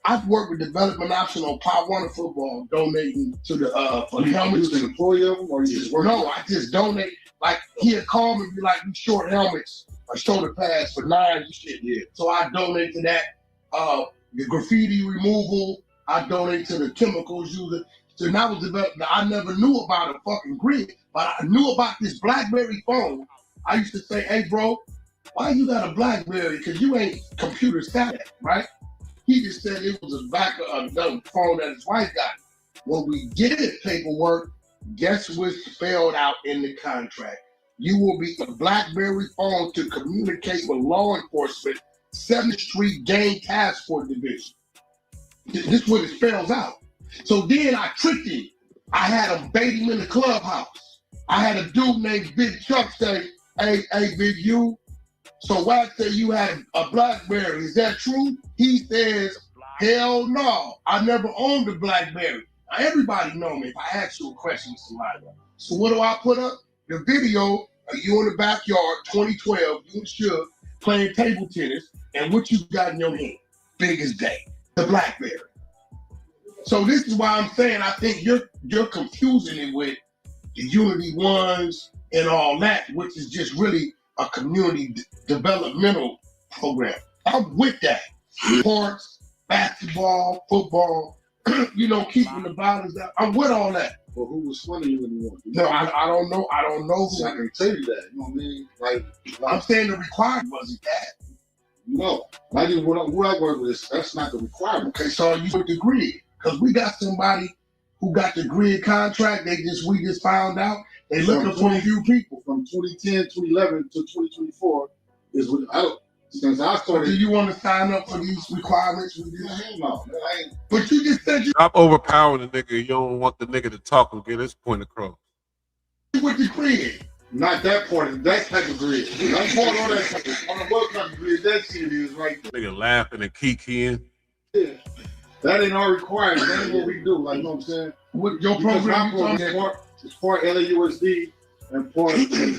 I've worked with Development Option on Pop Warner Football, donating to the for helmets. You employee of them, or you just work? No, I just donate. Like he'd call me and be like, "We short helmets or shoulder pads for knives and shit." Yeah. So I donate to that. The graffiti removal, I donate to the chemicals used. So now I was developing. I never knew about a fucking grid, but I knew about this BlackBerry phone. I used to say, "Hey, bro, why you got a BlackBerry? Because you ain't computer savvy, right?" He just said it was a back of the phone that his wife got. When we did paperwork, guess what's spelled out in the contract? You will be a BlackBerry phone to communicate with law enforcement, 7th Street Gang Task Force Division. This is what it spells out. So then I tricked him. I had him bait him in the clubhouse. I had a dude named Big Chuck say, hey, Big U, so Wack said you had a BlackBerry. Is that true? He says, hell no. I never owned a BlackBerry. Now, everybody know me if I ask you a question, Mr. Lyra. So what do I put up? The video of you in the backyard, 2012, you and Suge playing table tennis, and what you got in your hand? Big as day, the BlackBerry. So this is why I'm saying I think you're confusing it with the Unity Ones and all that, which is just really a community developmental program. I'm with that. Sports, basketball, football, keeping the violence down. I'm with all that. But who was funding you anymore? No, I don't know. I don't know who. I can tell you that. You know what I mean? Like I'm saying the requirement wasn't that. No. Like who I work with, that's not the requirement. Okay, so you with the grid. Because we got somebody who got the grid contract, we just found out. They looking for a few people. From 2010, 2011 to 2024 is what since I started. Do you want to sign up for these requirements? No. But you just said you stop overpowering the nigga. You don't want the nigga to talk and get his point across. With the grid. Not that part, that type of grid. I'm going on that type of, on the what kind of grid that shit is right there. Nigga laughing and kikiing. Yeah. That ain't our requirement. That ain't what we do. Like, you know what I'm saying? What your program is part LAUSD and part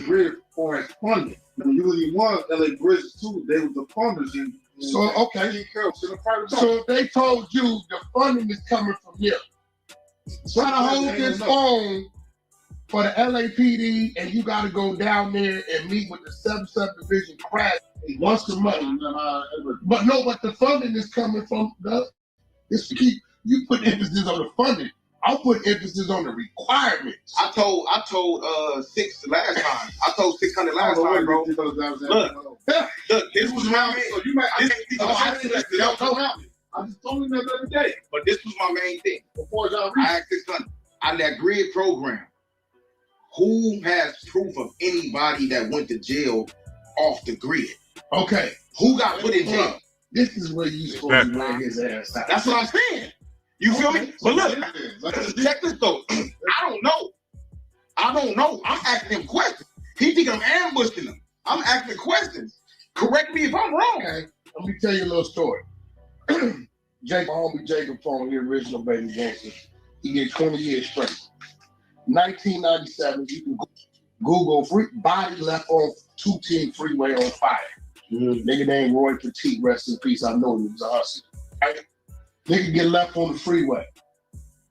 grid for as funding. When Unity One, LA Bridges 2, they were the funders. So, okay. So they told you the funding is coming from here. Try to hold this phone for the LAPD, and you got to go down there and meet with the 7th Subdivision crash once a month. But the funding is coming from you put emphasis on the funding. I'll put emphasis on the requirements. I told 6 last time. I told 600 last time, bro. Look, this was my main. So you might. I just told him that the other day. But this was my main thing. Before y'all I asked 600 on that grid program. Who has proof of anybody that went to jail off the grid? Okay. Who got put in jail? This is where you supposed to bring his ass out. That's what I'm saying. You feel me? But look, check this though. I don't know. I'm asking him questions. He think I'm ambushing him. I'm asking questions. Correct me if I'm wrong. Okay. Let me tell you a little story. Homie Jacob Phone, the original Baby Gangster, he get 20 years straight. 1997, you can Google free body left on 210 freeway on fire. Nigga named Roy Petit, rest in peace. I know he was a hustler. Right? Nigga get left on the freeway.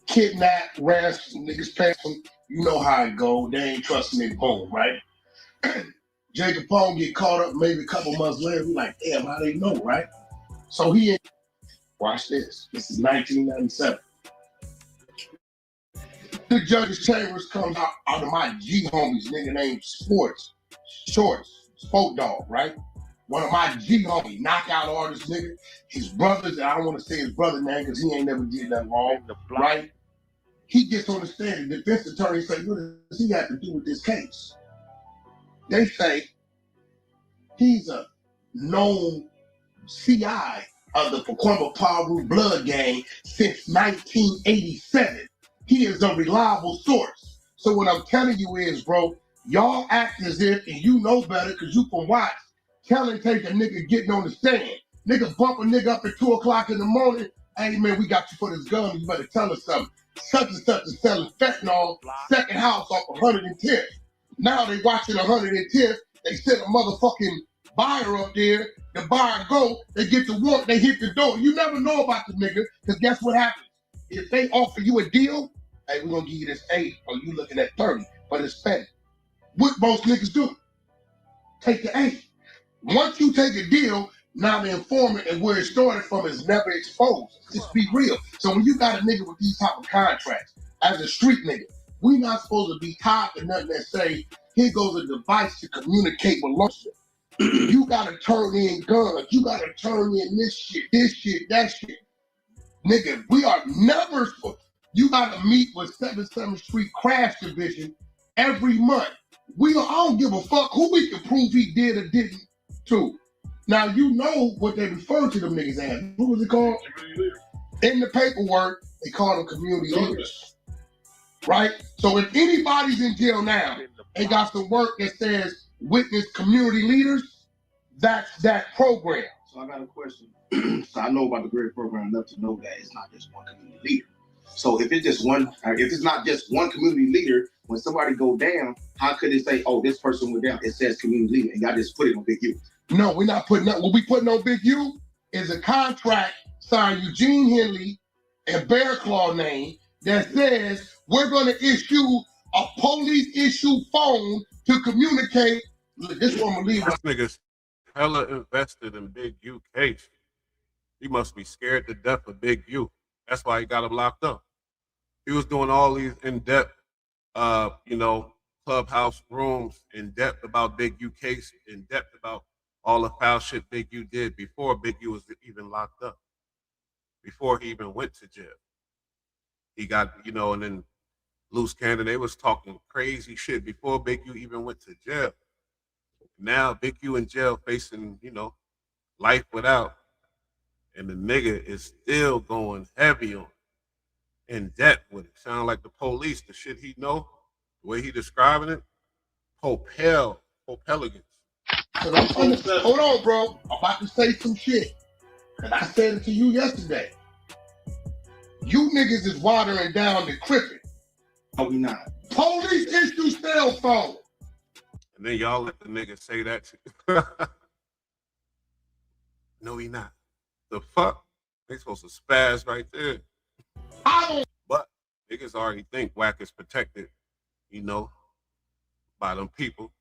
Kidnapped, ransom, niggas pay him. You know how it go. They ain't trusting it, boom, right? Jacob Pong get caught up maybe a couple months later. We like, damn, how they know, right? So watch this. This is 1997. The judge's chambers comes out of my G homies, nigga named Shorts, Spoke Dog, right? One of my G homies, knockout artist, nigga. His brothers, and I don't want to say his brother name because he ain't never did nothing wrong, right? He gets on the stand. The defense attorney say, what does he have to do with this case? They say he's a known CI of the Pacoima Paru blood gang since 1987. He is a reliable source. So what I'm telling you is, bro, y'all act as if, and you know better because you from Watts, telling take a nigga getting on the stand. Nigga bump a nigga up at 2 o'clock in the morning. Hey man, we got you for this gun. You better tell us something. Such and such is selling fentanyl, second house off 110th. Now they watching 110th. They send a motherfucking buyer up there. The buyer go, they get the warrant, they hit the door. You never know about the nigga, because guess what happens? If they offer you a deal, hey, we're gonna give you this 8, or you looking at 30, but it's spent. What most niggas do? Take the 8. Once you take a deal, now the informant and where it started from is never exposed. Just be real. So when you got a nigga with these type of contracts, as a street nigga, we not supposed to be tied to nothing that say, here goes a device to communicate with law enforcement. You gotta turn in guns. You gotta turn in this shit, that shit. Nigga, we are never supposed. You gotta meet with 77th Street Crash Division every month. I don't give a fuck who we can prove he did or didn't to. Now you know what they refer to them niggas as. What was it called? In the paperwork, they call them community leaders. Right? So if anybody's in jail now, they got some work that says witness community leaders, that's that program. So I got a question. So I know about the GRID program enough to know that it's not just one community leader. So if it's not just one community leader, when somebody go down, how could it say, oh, this person went down? It says community leader, and y'all just put it on Big U. No, we're not putting that. What we putting on Big U is a contract signed Eugene Henley and Bear Claw name that says we're going to issue a police issue phone to communicate. Look, this one will leave. This nigga's hella invested in Big U case. He must be scared to death of Big U. That's why he got him locked up. He was doing all these in-depth, clubhouse rooms, in-depth about Big U case, in-depth about all the foul shit Big U did before Big U was even locked up, before he even went to jail. He got, and then Loose Cannon, they was talking crazy shit before Big U even went to jail. Now Big U in jail facing, life without. And the nigga is still going heavy on it, in debt with it. Sound like the police, the shit he know, the way he describing it, Popeligans. Hold on, bro. I'm about to say some shit. And I said it to you yesterday. You niggas is watering down the Crippin. No, we not. Police issue cell phone. And then y'all let the nigga say that to No, he not. The fuck? They supposed to spaz right there. But niggas already think Wack is protected, by them people.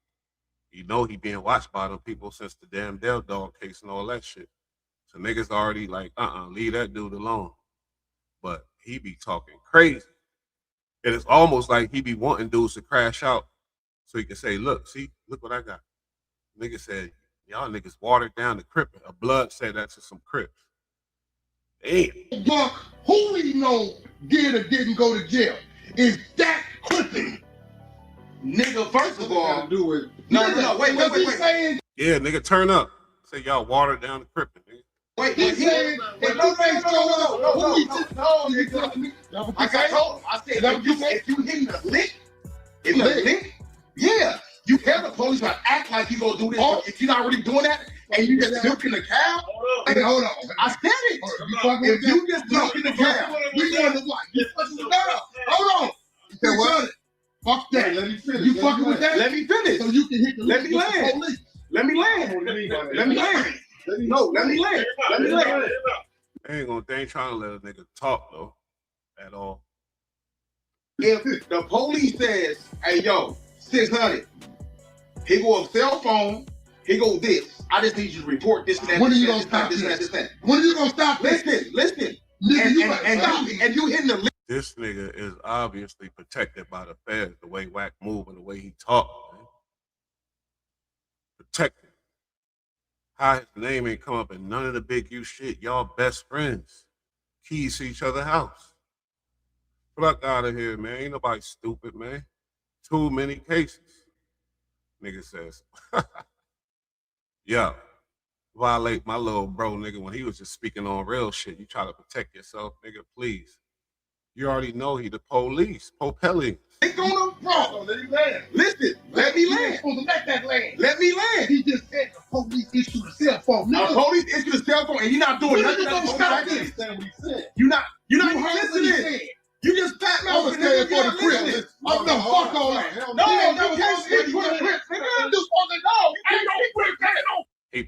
He being watched by them people since the damn Del Dog case and all that shit. So niggas already like, leave that dude alone. But he be talking crazy. And it's almost like he be wanting dudes to crash out so he can say, look what I got. Nigga said, y'all niggas watered down the Crip. A blood said that to some Crips. Damn. But who we know did or didn't go to jail is that Crippin. Nigga, first of all, do it. No, wait. Yeah, nigga, turn up. Say y'all watered down the Crippin, nigga. Wait, he said, if you ain't show up, who we just know, nigga. Like I told him, I said, if you hitting the lick, yeah, you tell the police to act like you gonna do this. If you're not really doing that, and you just milking the cow. Hey, hold on. I said it. If you just milking the cow, we going to what? You fucking with that? Hold on. You said what? Fuck that. Let me finish. You fucking with that? Let me finish. So you can hit the Let me land. police. Let me land. Let me land. No, let me land. Let me land. They ain't trying to let a nigga talk though, at all. If the police says, hey yo, 600, he go a cell phone, he go this. I just need you to report this and that. When are you gonna stop this? When are you gonna stop this? Listen. Nigga, and you hitting the This nigga is obviously protected by the feds, the way Wack move and the way he talk, man. Protected. How his name ain't come up in none of the Big U shit. Y'all best friends. Keys to each other's house. Fuck out of here, man. Ain't nobody stupid, man. Too many cases. Nigga says, yo, violate my little bro, nigga, when he was just speaking on real shit. You try to protect yourself, nigga, please. You already know he the police. Popelli. Ain't gonna problem. Let me land. Listen, let me land. Supposed to let that land. Let me land. He just said the police issued a cell phone. The police issued a cell phone and you're not doing nothing. You're not listening. You just pat me over saying for the Crips. I'm the fuck all that. No, you can't speak for the Crips. Nigga, just fucking no. You can't speak for the Crips. He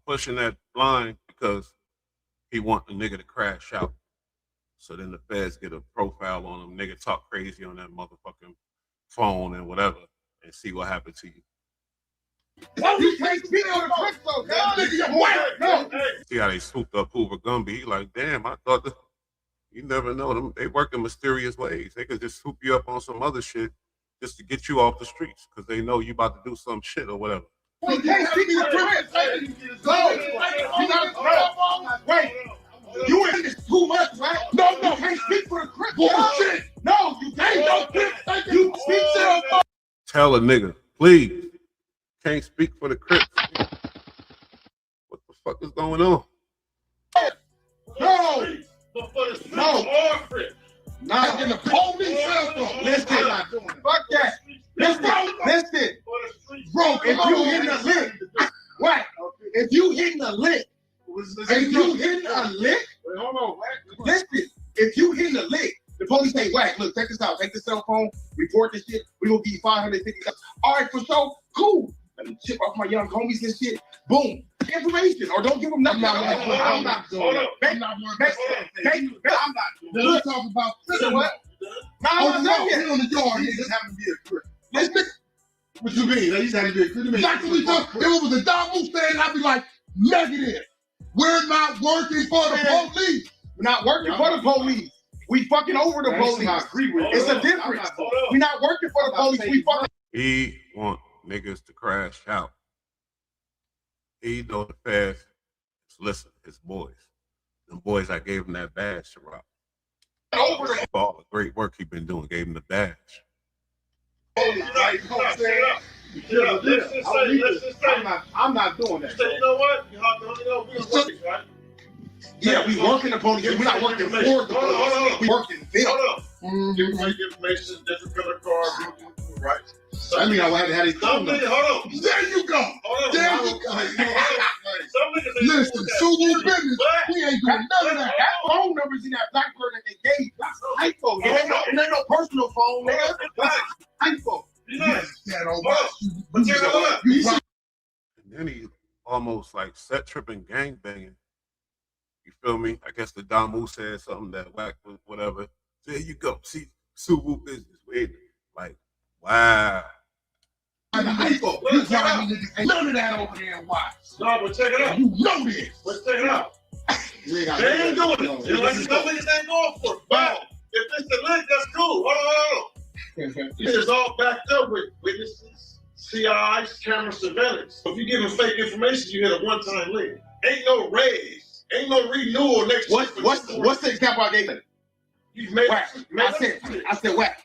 pushing that line because he want the nigga to crash out. So then the feds get a profile on him. Nigga talk crazy on that motherfucking phone and whatever, and see what happened to you. You can't speak on the Crips though. Nigga, you're white. No. See how they swooped up Hoover Gumby. He like, damn, I thought you never know them. They work in mysterious ways. They could just swoop you up on some other shit just to get you off the streets because they know you about to do some shit or whatever. You can't speak to the Crips. Wait. You in this too much, right? No, you can't speak for the Crips. Bullshit. No, you can't. No Crips. You speak to them. Tell a nigga, please. Can't speak for the Crips. What the fuck is going on? No. Not in the police cell phone. Listen, fuck that. Listen. Bro, if you hitting a lick, what? If you hitting a lick, listen, if you hitting a lick, the police say, whack, look, check this out, take the cell phone, report this shit, we gonna give you $550. All right, for sure, cool. Let me chip off my young homies and shit. Boom. Information, or don't give them nothing. I'm not doing that. I'm not doing that. Let's talk about what? No, I'm not on the yard. He just happened to be a Crip. What you mean? He just happened to be a Crip. Exactly what if it was a Damu stand, I'd be like, negative. We're not working for the police. We're not working for the police. We fucking over the police. It's a difference. We're not working for the police. We fucking. He want niggas to crash out. He know the feds. Listen, his boys. Them boys I gave him that badge to rock. Over For all the great work he been doing, gave him the badge. I'm not doing that. You know what? You know, right? Yeah, we working the police. We're not working for the police. We working them. Different information, different color cars, right? I mean, I had these. Hold on. There you go. There you go. Listen, Subaru business. We ain't doing none of that. That phone number's in that Blackbird that they gave. That's an iPhone. It ain't no personal phone, nigga. That's an iPhone. And then he almost like set tripping gang banging. You feel me? I guess the Damu said something that whack was whatever. There you go. See, Subaru business. Wait, like, wow. None of that over there and watch. No, but check it out. You know this. Let's check it out. They ain't doing it. Like some niggas ain't going for it. But if it's the link, that's cool. Hold on. This is all backed up with witnesses, CIs, camera surveillance. So if you're giving fake information, you hit a one-time link. Ain't no raise. Ain't no renewal next year. What's the example I gave you? You've made whack. I said whack.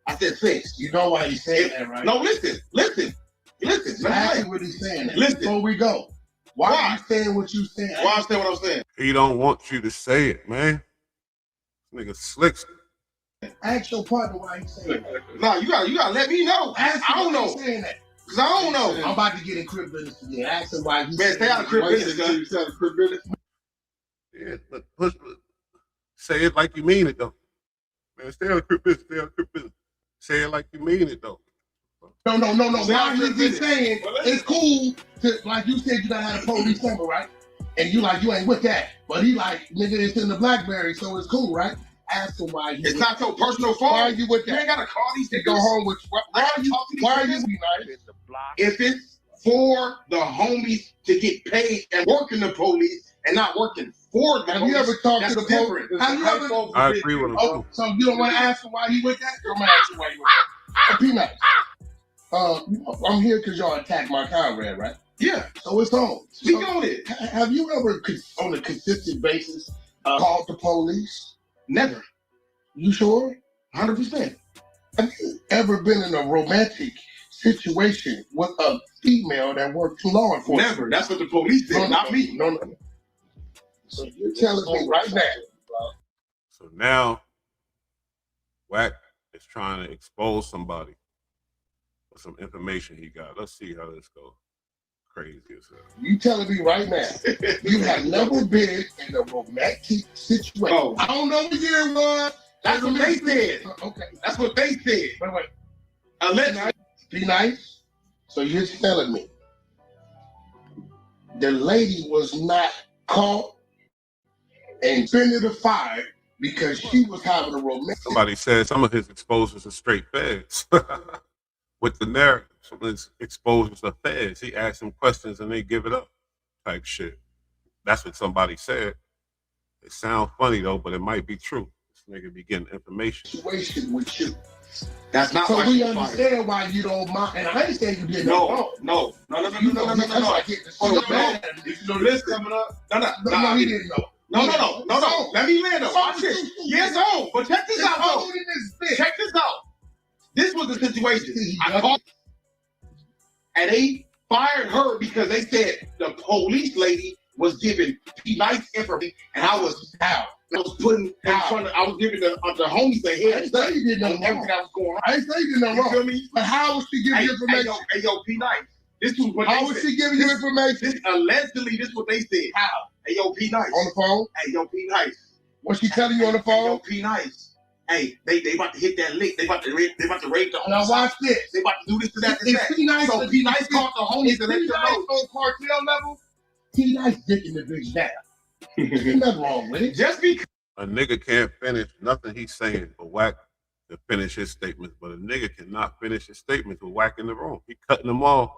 I said fixed. You know why he's saying that, right? No, listen. Ask what he's saying. Listen. Before we go. Why are you saying what you saying? Why I'm saying what I'm saying? He don't want you to say it, man. This nigga slick. Ask your partner why he's saying that. No, you gotta let me know. I don't know. Saying that. Cause I don't know. I'm about to get in Crip business again. Ask him why he's saying that. Man, stay out of Crip business, guys. You stay out of Crip business? Yeah, but say it like you mean it, though. Man, stay out of Crip business. Stay out of Crip business. Say it like you mean it, though. No. Why he be saying it's cool to, like you said, you gotta have a police number, right? And you ain't with that. But he like, nigga, it's in the BlackBerry, so it's cool, right? Ask him why it's not your personal phone. Why are you with that? You ain't gotta call these to go home with. Why are you if it's for the homies to get paid and work in the police and not working for the police. Have you ever talked to the police? Have you ever? I agree with him. Oh, so you don't want to ask him why he with that? I'm gonna ask you why he with that. Peanut. I'm here because y'all attacked my comrade, right? Yeah. So it's on. Speak on it. Have you ever, on a consistent basis, called the police? Never. You sure? 100%. Have you ever been in a romantic situation with a female that worked in law enforcement. Never. That's what the police said, not me. No. So you're telling me right now. So now, Wack is trying to expose somebody with some information he got. Let's see how this goes. Crazy as hell. You telling me right now, you have never been in a romantic situation. Oh. I don't know what year it was. That's what they said. Okay. That's what they said. Wait. Allegedly. Be nice. So you're telling me the lady was not caught and suspended or fired because she was having a romantic. Somebody said some of his exposures are straight feds. With the narrative, some of his exposures are feds. He asks them questions and they give it up type shit. That's what somebody said. It sounds funny though, but it might be true. This nigga be getting information. Situation with you. That's not so why we she understand fired. why you don't mind. And I ain't saying you did No. You know this coming up. No, he didn't know. No. Let me land up. Watch this. Yes, on. But check this out, though. Check this out. This was the situation. I called, and they fired her because they said the police lady was giving nice information, and I was out. I was putting in front of. I was giving the homies the head. I didn't say you did nothing wrong. Everything that was going on. I didn't say you did nothing wrong. You feel me? But how was she giving you information? Hey, yo, P Nice. This was what how they was said. she giving you information? Allegedly, this is what they said. How? Hey, yo, P Nice. On the phone? Hey, yo, P Nice. Was she telling you on the phone? Hey, yo, P Nice. Hey, they about to hit that lick. They about to raid the whole Now watch this. They about to do this to that to Is that. P Nice So P Nice called the homies and let P them Nice know. on cartel level? P Nice dicking the bitch down. There's nothing wrong with it. Just because A nigga can't finish nothing he's saying for Wack to finish his statements, but a nigga cannot finish his statements with Wack in the room. He cutting them off.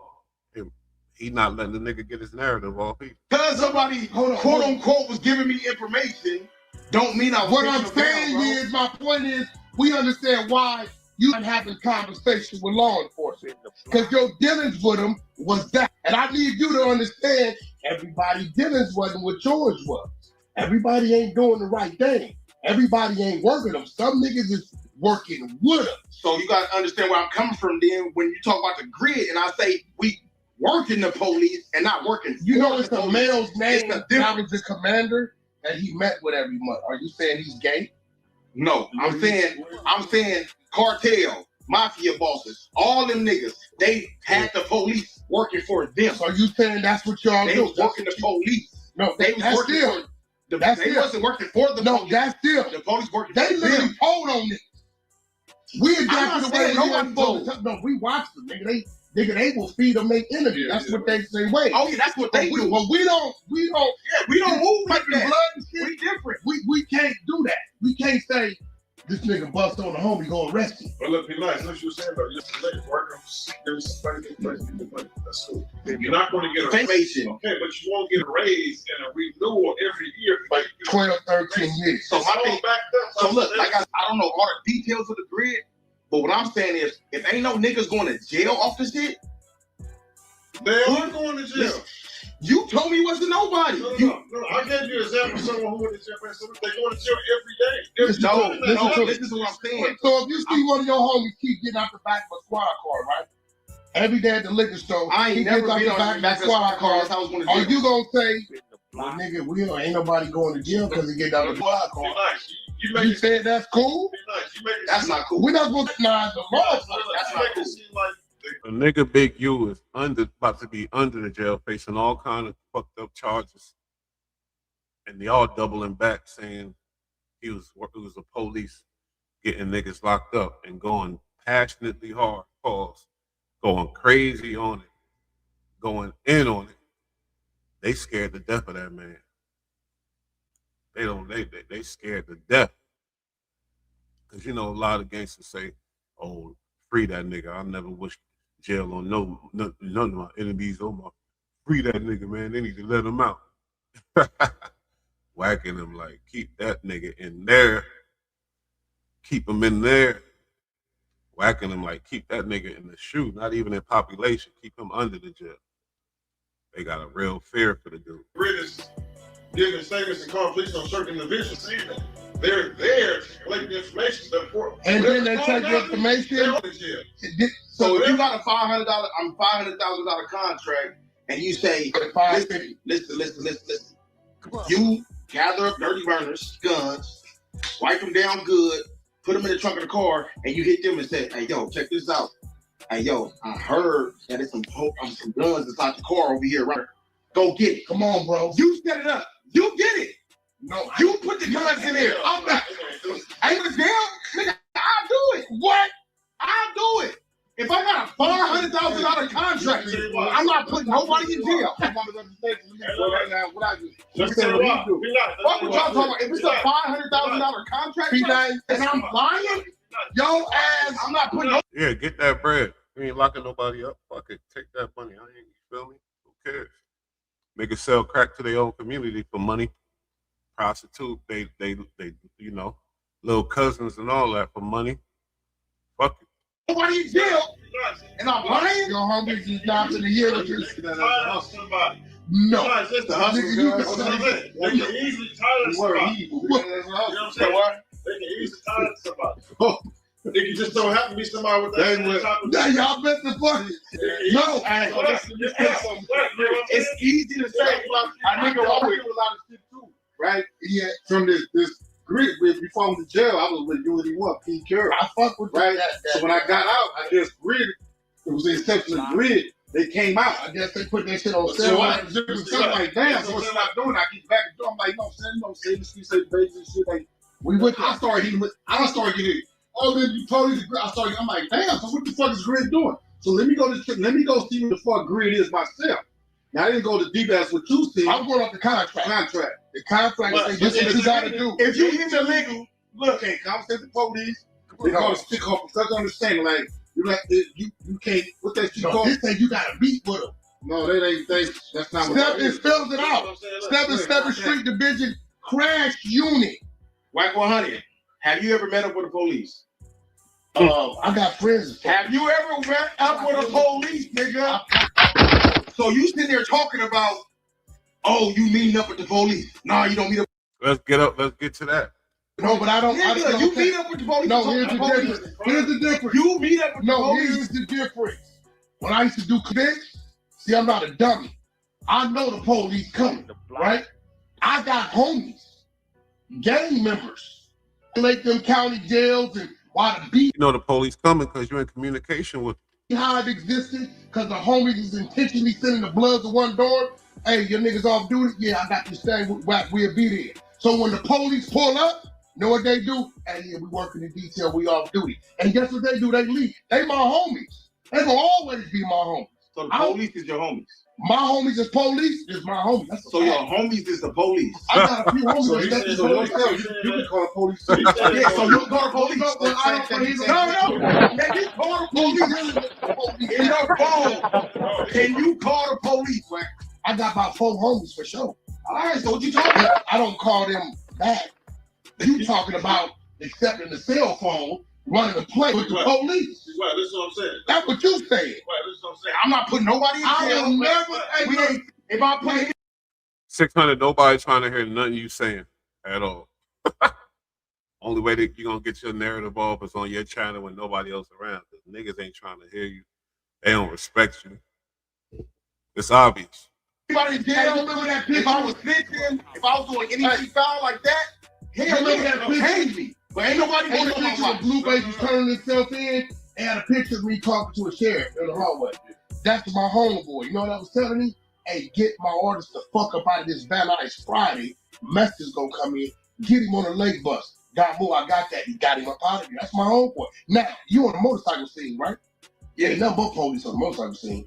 He not letting the nigga get his narrative off either. because somebody quote unquote was giving me information, don't mean I was. What I'm saying is, my point is, we understand why you not having conversation with law enforcement. Because your dealings with them was that. And I need you to understand, everybody dealings wasn't what yours was. Everybody ain't doing the right thing. Everybody ain't working them. Some niggas is working with them. So you gotta understand where I'm coming from then when you talk about the grid and I say we working the police and not working. You know it's the a police. male's name It's that was the commander that he met with every month. Are you saying he's gay? No, I'm saying cartel, mafia bosses, all them niggas, they had the police working for them. So you saying that's what y'all They do? was working the police. No, They was that's working still. for the, That's they still. wasn't working for the No, police. that's still. The police working They for literally them. told on this. We I'm not adapted the way saying we nobody supposed to. No, we watched them, nigga. They will feed them their interview. That's what they say. Wait. Oh yeah, that's what they do. Well, we don't. Yeah, we don't move like that. Blood and shit. We different. We can't do that. We can't say this nigga bust on the homie, go arrest him. But look, be nice. Like you were saying, though, just let it work. There's somebody get money, get the money. That's cool. You're not going to get a raise. Okay, but you won't get a raise and a renewal every year. Like 12, 13 years. So my thing, so look, like I don't know all the details of the grid, but what I'm saying is, if ain't no niggas going to jail off this shit, they are going to jail. Listen, you told me it wasn't nobody. No. I gave you an example of someone who went to jail. They're going to jail every day. This is what I'm saying. So if you see one of your homies keep getting out the back of a squad car, right? Every day at the liquor store, I ain't he never gets out been the on back the of back the of a squad squad car. car. That's how I was going to Are jail. you gonna say, well, nigga, ain't nobody going to jail because he get out the squad car? You said that's cool? That's not cool. We're not gonna deny the law. That's not cool. A nigga Big U is about to be under the jail, facing all kind of fucked up charges, and they all doubling back, saying he was a police getting niggas locked up and going passionately hard, going crazy on it, going in on it. They scared to death of that man. They scared to death. Cause you know a lot of gangsters say, "Oh, free that nigga. I never wish jail on none of my enemies or my free that nigga, man. They need to let him out." Whacking him like, keep that nigga in there. Keep him in there. Whacking him like, keep that nigga in the shoe, not even in population. Keep him under the jail. They got a real fear for the dude. Grid is giving statements and calling police on certain individuals saying that. they're there to collect the information. And then they take the information. So if you got a $500,000 contract, and you say, listen. You gather up dirty burners, guns, wipe them down good, put them in the trunk of the car, and you hit them and say, hey, yo, check this out. Hey, yo, I heard that there's some guns inside the car over here, right? Go get it. Come on, bro. You set it up. You get it. No, you put the guns in there. I'm not. Ain't it down? Nigga, I'll do it. What? I'll do it. If I got a $500,000 contract, I'm not putting nobody in jail. What y'all talking about? If it's a $500,000 contract and I'm lying, yo ass, I'm not putting. Yeah, get that bread. You ain't locking nobody up. Fuck it, take that money. I ain't. You feel me? Who cares? Make it sell crack to their own community for money. Prostitute, they, you know, little cousins and all that for money. Fuck it. Nobody in jail, and I'm lying. Your homies is down to the year. No. No. It's the hustle. They can easily tie somebody. You know what I'm saying? They can easily tie somebody. It can just don't happen to be somebody with that. Y'all bet the fuck. No. It's easy to say. I nigga always do a lot of shit too, right? Yeah, from this grid, before I went to jail, I was with UND1, P. Curry. I fuck with right? So when I got out, I just grid. It was the exception of grid. They came out. I guess they put that shit on sale. So I'm like, damn. So what I doing? I get back and do. I'm like, no, say the street, say the base and shit. Like, I started getting. Oh, then you totally. I'm like, damn. So what the fuck is grid doing? So let me go see what the fuck grid is myself. Now I didn't go to deep as what you see. I'm going off the contract. The contract says this is what you gotta do. If you hit illegal, look, hey, conversate the police. They call it stick off such understanding. Like you can't. What that shit called? This thing you gotta meet with them. No, that's not. Step it spells it out. Step Street Division Crash Unit. White 100. Have you ever met up with the police? I got friends. Have you ever met up with the police, nigga? So you sitting there talking about, oh, you meeting up with the police? Nah, you don't meet up. Let's get to that. No, but I don't. Nigga, you meet up with the police. No, here's the difference. Here's the difference. You meet up with the police. Here's the difference. When I used to do clips, see, I'm not a dummy. I know the police coming, right? I got homies, gang members, like them county jails and why the beat. You know the police coming because you're in communication with them. How it existed, because the homies is intentionally sending the bloods to one door. Hey, your niggas off duty? Yeah, I got this thing. We'll be there. So when the police pull up, know what they do? Hey, yeah, we working in detail. We off duty. And guess what they do? They leave. They my homies. They gonna always be my homies. So the police is your homies. My homies is police. Is my homies. So your homies is the police. I got a few homies that's the police. You can call the police. Yeah, so you call the police. No. Can you call the police in your phone? Can you call the police? I got about 4 homies for sure. All right, so what you talking about? I don't call them back. You talking about accepting the cell phone, running the play with the police. Well, that's what I'm saying. That's what you saying. Well, that's what I'm saying. I'm not putting nobody in jail. I will never. If I put 600, nobody trying to hear nothing you saying at all. Only way that you're gonna get your narrative off is on your channel when nobody else around. Because niggas ain't trying to hear you. They don't respect you. It's obvious. Anybody in jail, remember that picture? If I was snitching, if I was doing anything foul like that, hell, remember that picture? Change me. But ain't nobody want to picture of Blue Baby turning himself in and had a picture of me talking to a sheriff in the hallway. That's my homeboy. You know what I was telling him? Hey, get my orders the fuck up out of this van. It's Friday. Message gonna come in. Get him on the lake bus. Got more. I got that. He got him up out of here. That's my homeboy. Now, you on the motorcycle scene, right? Yeah, ain't nothing but police on the motorcycle scene.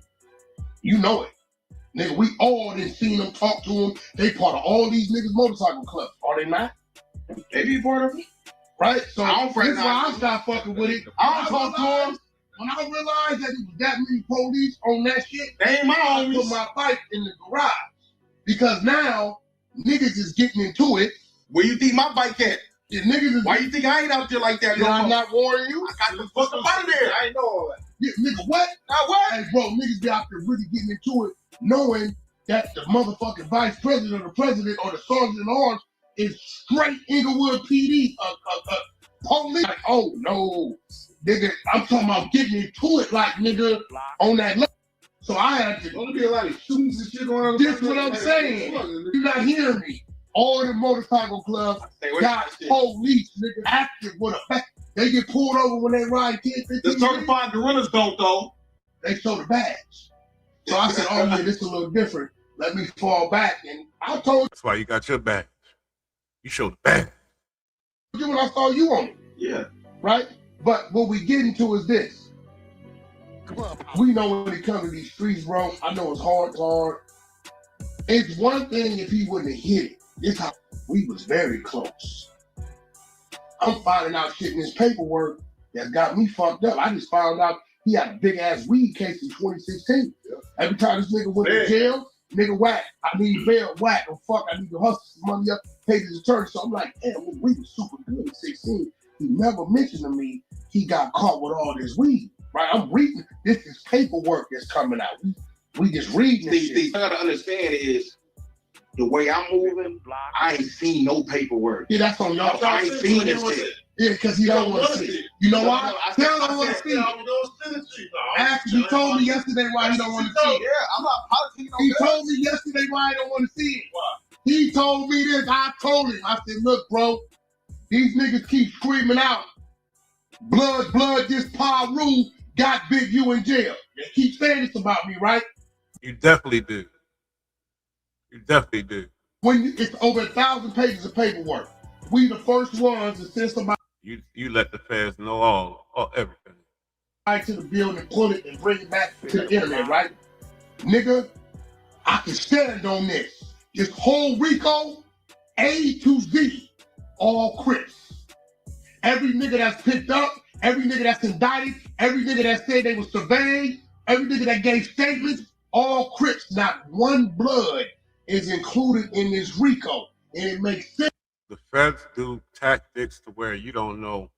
You know it. Nigga, we all done seen them, talk to them. They part of all these niggas' motorcycle clubs. Are they not? They be part of it. Right? So I don't this is why I stopped fucking with it. I don't talk to them. When I realized that it was that many police on that shit, they ain't my homies. I put my bike in the garage. Because now, niggas is getting into it. Where you think my bike at? Yeah, niggas is. Why you think I ain't out there like that? I'm not warning you. I got the fuck up out of there. I ain't know all that. Yeah, nigga, what? Now what? Hey, bro, niggas be out there really getting into it, knowing that the motherfucking vice president or the president or the sergeant at arms is straight Inglewood PD police. Like, oh no, nigga, I'm talking about getting into it like nigga on that level. So I had to. Gonna be a lot of shootings and shit going on. This what I'm saying. You're not hearing me. All the motorcycle clubs got police nigga active with a back. They get pulled over when they ride 10, 15 The certified gorillas don't though. They show the badge. So I said, oh yeah, this is a little different. Let me fall back. And I told That's why you got your badge. You showed the badge. you when I saw you on it. Yeah. Right? But what we get into is this. We know when it comes to these streets, bro. I know it's hard. It's one thing if he wouldn't have hit it. This how we was very close. I'm finding out shit in his paperwork that got me fucked up. I just found out he had a big ass weed case in 2016. Yeah. Every time this nigga went to jail, nigga whack. I need bail, whack. Oh fuck, I need to hustle some money up, pay his attorney. So I'm like, damn, we was super good in 16. He never mentioned to me he got caught with all this weed. Right? I'm reading. This is paperwork that's coming out. We just reading this shit. The thing I gotta understand is the way I'm moving, I ain't seen no paperwork. Yeah, that's on y'all. I ain't seen this shit. Yeah, because he don't want to see it. You know why? He don't want to see it. Actually, he told me yesterday why he don't want to see it. Yeah, I'm not politicking. He told me yesterday why he don't want to see it. He told me this. I told him. I said, look, bro, these niggas keep screaming out, blood, this Paru got Big U in jail. They keep saying this about me, right? You definitely do. When it's over 1,000 pages of paperwork, we the first ones to send somebody You let the feds know all everything. to the building, pull it, and bring it back to the internet, right? Nigga, I can stand on this. This whole RICO, A to Z, all Crips. Every nigga that's picked up, every nigga that's indicted, every nigga that said they was surveyed, every nigga that gave statements, all Crips. Not one blood is included in this RICO. And it makes sense. The feds do tactics to where you don't know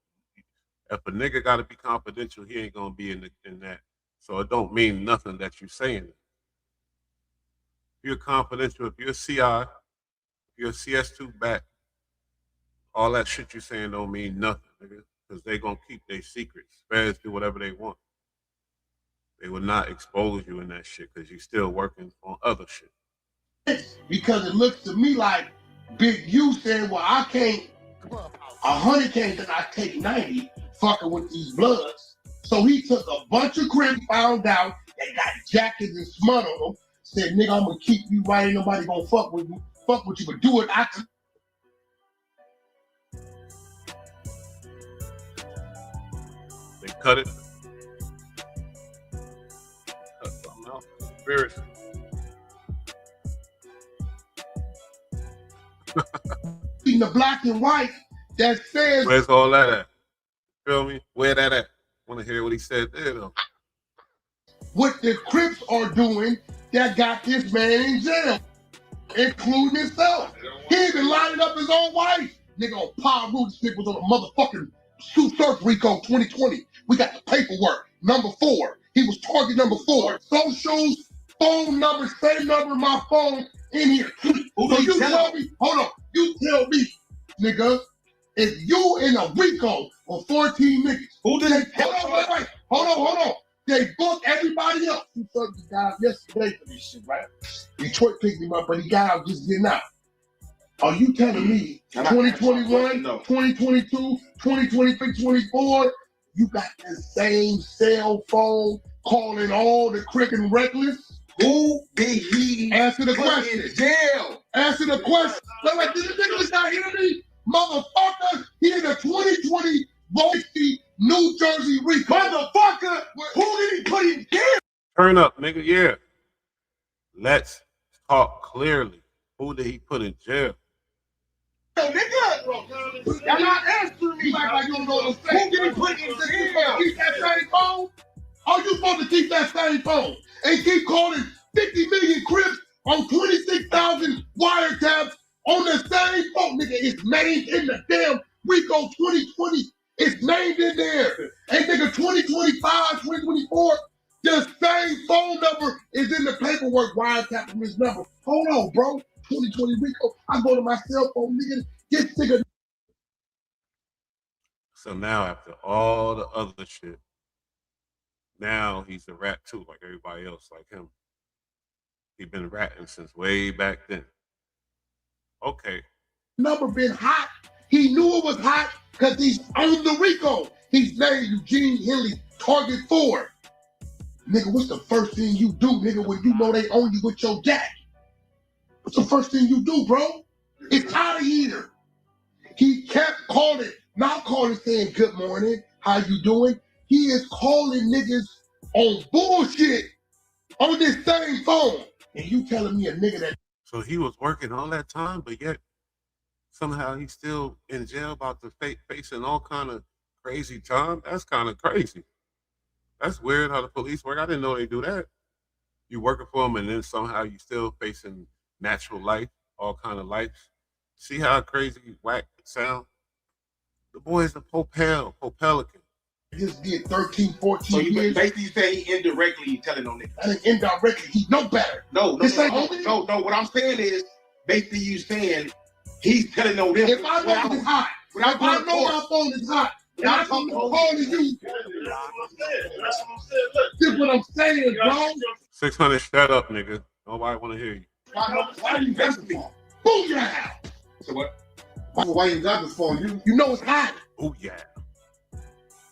if a nigga got to be confidential, he ain't gonna be in that. So it don't mean nothing that you saying it. If you're confidential, if you're a CI, if you're a CS2 back, all that shit you saying don't mean nothing, nigga, because they gonna keep their secrets. Feds do whatever they want. They will not expose you in that shit because you're still working on other shit. Because it looks to me like Big U said, well, I can't, 100 can't, because I take 90 fucking with these bloods. So he took a bunch of Crips, found out they got jackets and smut on them, said, nigga, I'm gonna keep you right, ain't nobody gonna fuck with you, but do it. They cut it. Cut something out. Conspiracy. In the black and white that says, where's all that at? Feel me? Where that at? Want to hear what he said there though. What the Crips are doing that got this man in jail, including himself. He even lined up his own wife. Nigga on Paru, this nigga was on a motherfucking Sioux Surf RICO 2020. We got the paperwork. Number 4. He was target number 4. Socials, phone number, same number, my phone in here. So you tell me, hold on, you tell me, nigga, if you in a RICO or 14 niggas, who did it? Hold on. They booked everybody else. He took the guy yesterday for this shit, right? Detroit picked him up, but he got out just getting out. Are you telling me 2021, 2022, 2023, 2024, you got the same cell phone calling all the cricket reckless? Who did he answer the question? In jail. Answer the question. Like, did this nigga not hear me? Motherfucker, he in a 2020 Boise, New Jersey RICO. Motherfucker, who did he put in jail? Turn up, nigga, yeah. Let's talk clearly. Who did he put in jail? Yo, nigga, y'all not answering me like you don't know what I'm saying. Who did he put in jail? Keep that same phone? Are you supposed to keep that same phone and keep calling 50 million Crips on 26,000 wiretaps on the same phone? Nigga, it's named in the damn RICO 2020. It's named in there. And nigga, 2025, 2024, the same phone number is in the paperwork wiretap from his number. Hold on, bro. 2020 Rico. I go to my cell phone, nigga. This nigga. So now, after all the other shit, now he's a rat too, like everybody else, like him. He been ratting since way back then. Okay. Number been hot. He knew it was hot because he's on the Rico. He's named Eugene Henley, target 4. Nigga, what's the first thing you do, nigga, when you know they own you with your jack? What's the first thing you do, bro? It's out of here. He kept calling, not calling saying good morning, how you doing? He is calling niggas on bullshit on this same phone. And you telling me a nigga that. So he was working all that time, but yet somehow he's still in jail about to facing all kind of crazy time? That's kind of crazy. That's weird how the police work. I didn't know they do that. You working for them and then somehow you still facing natural life, all kind of life. See how crazy whack it sound? The boy is a Popelican. Just did 13, 14 So you years. basically say he indirectly telling on niggas. I think indirectly, he know better. No. What I'm saying is, basically you saying he's telling on them. If I know it's hot, if I know my phone is hot, I'm calling you. That's what I'm saying. Look. This is what I'm saying, bro. 600, shut up, nigga. Nobody want to hear you. Why you messing me? Booyah! So what? Why you got this phone? You know it's hot. Oh yeah.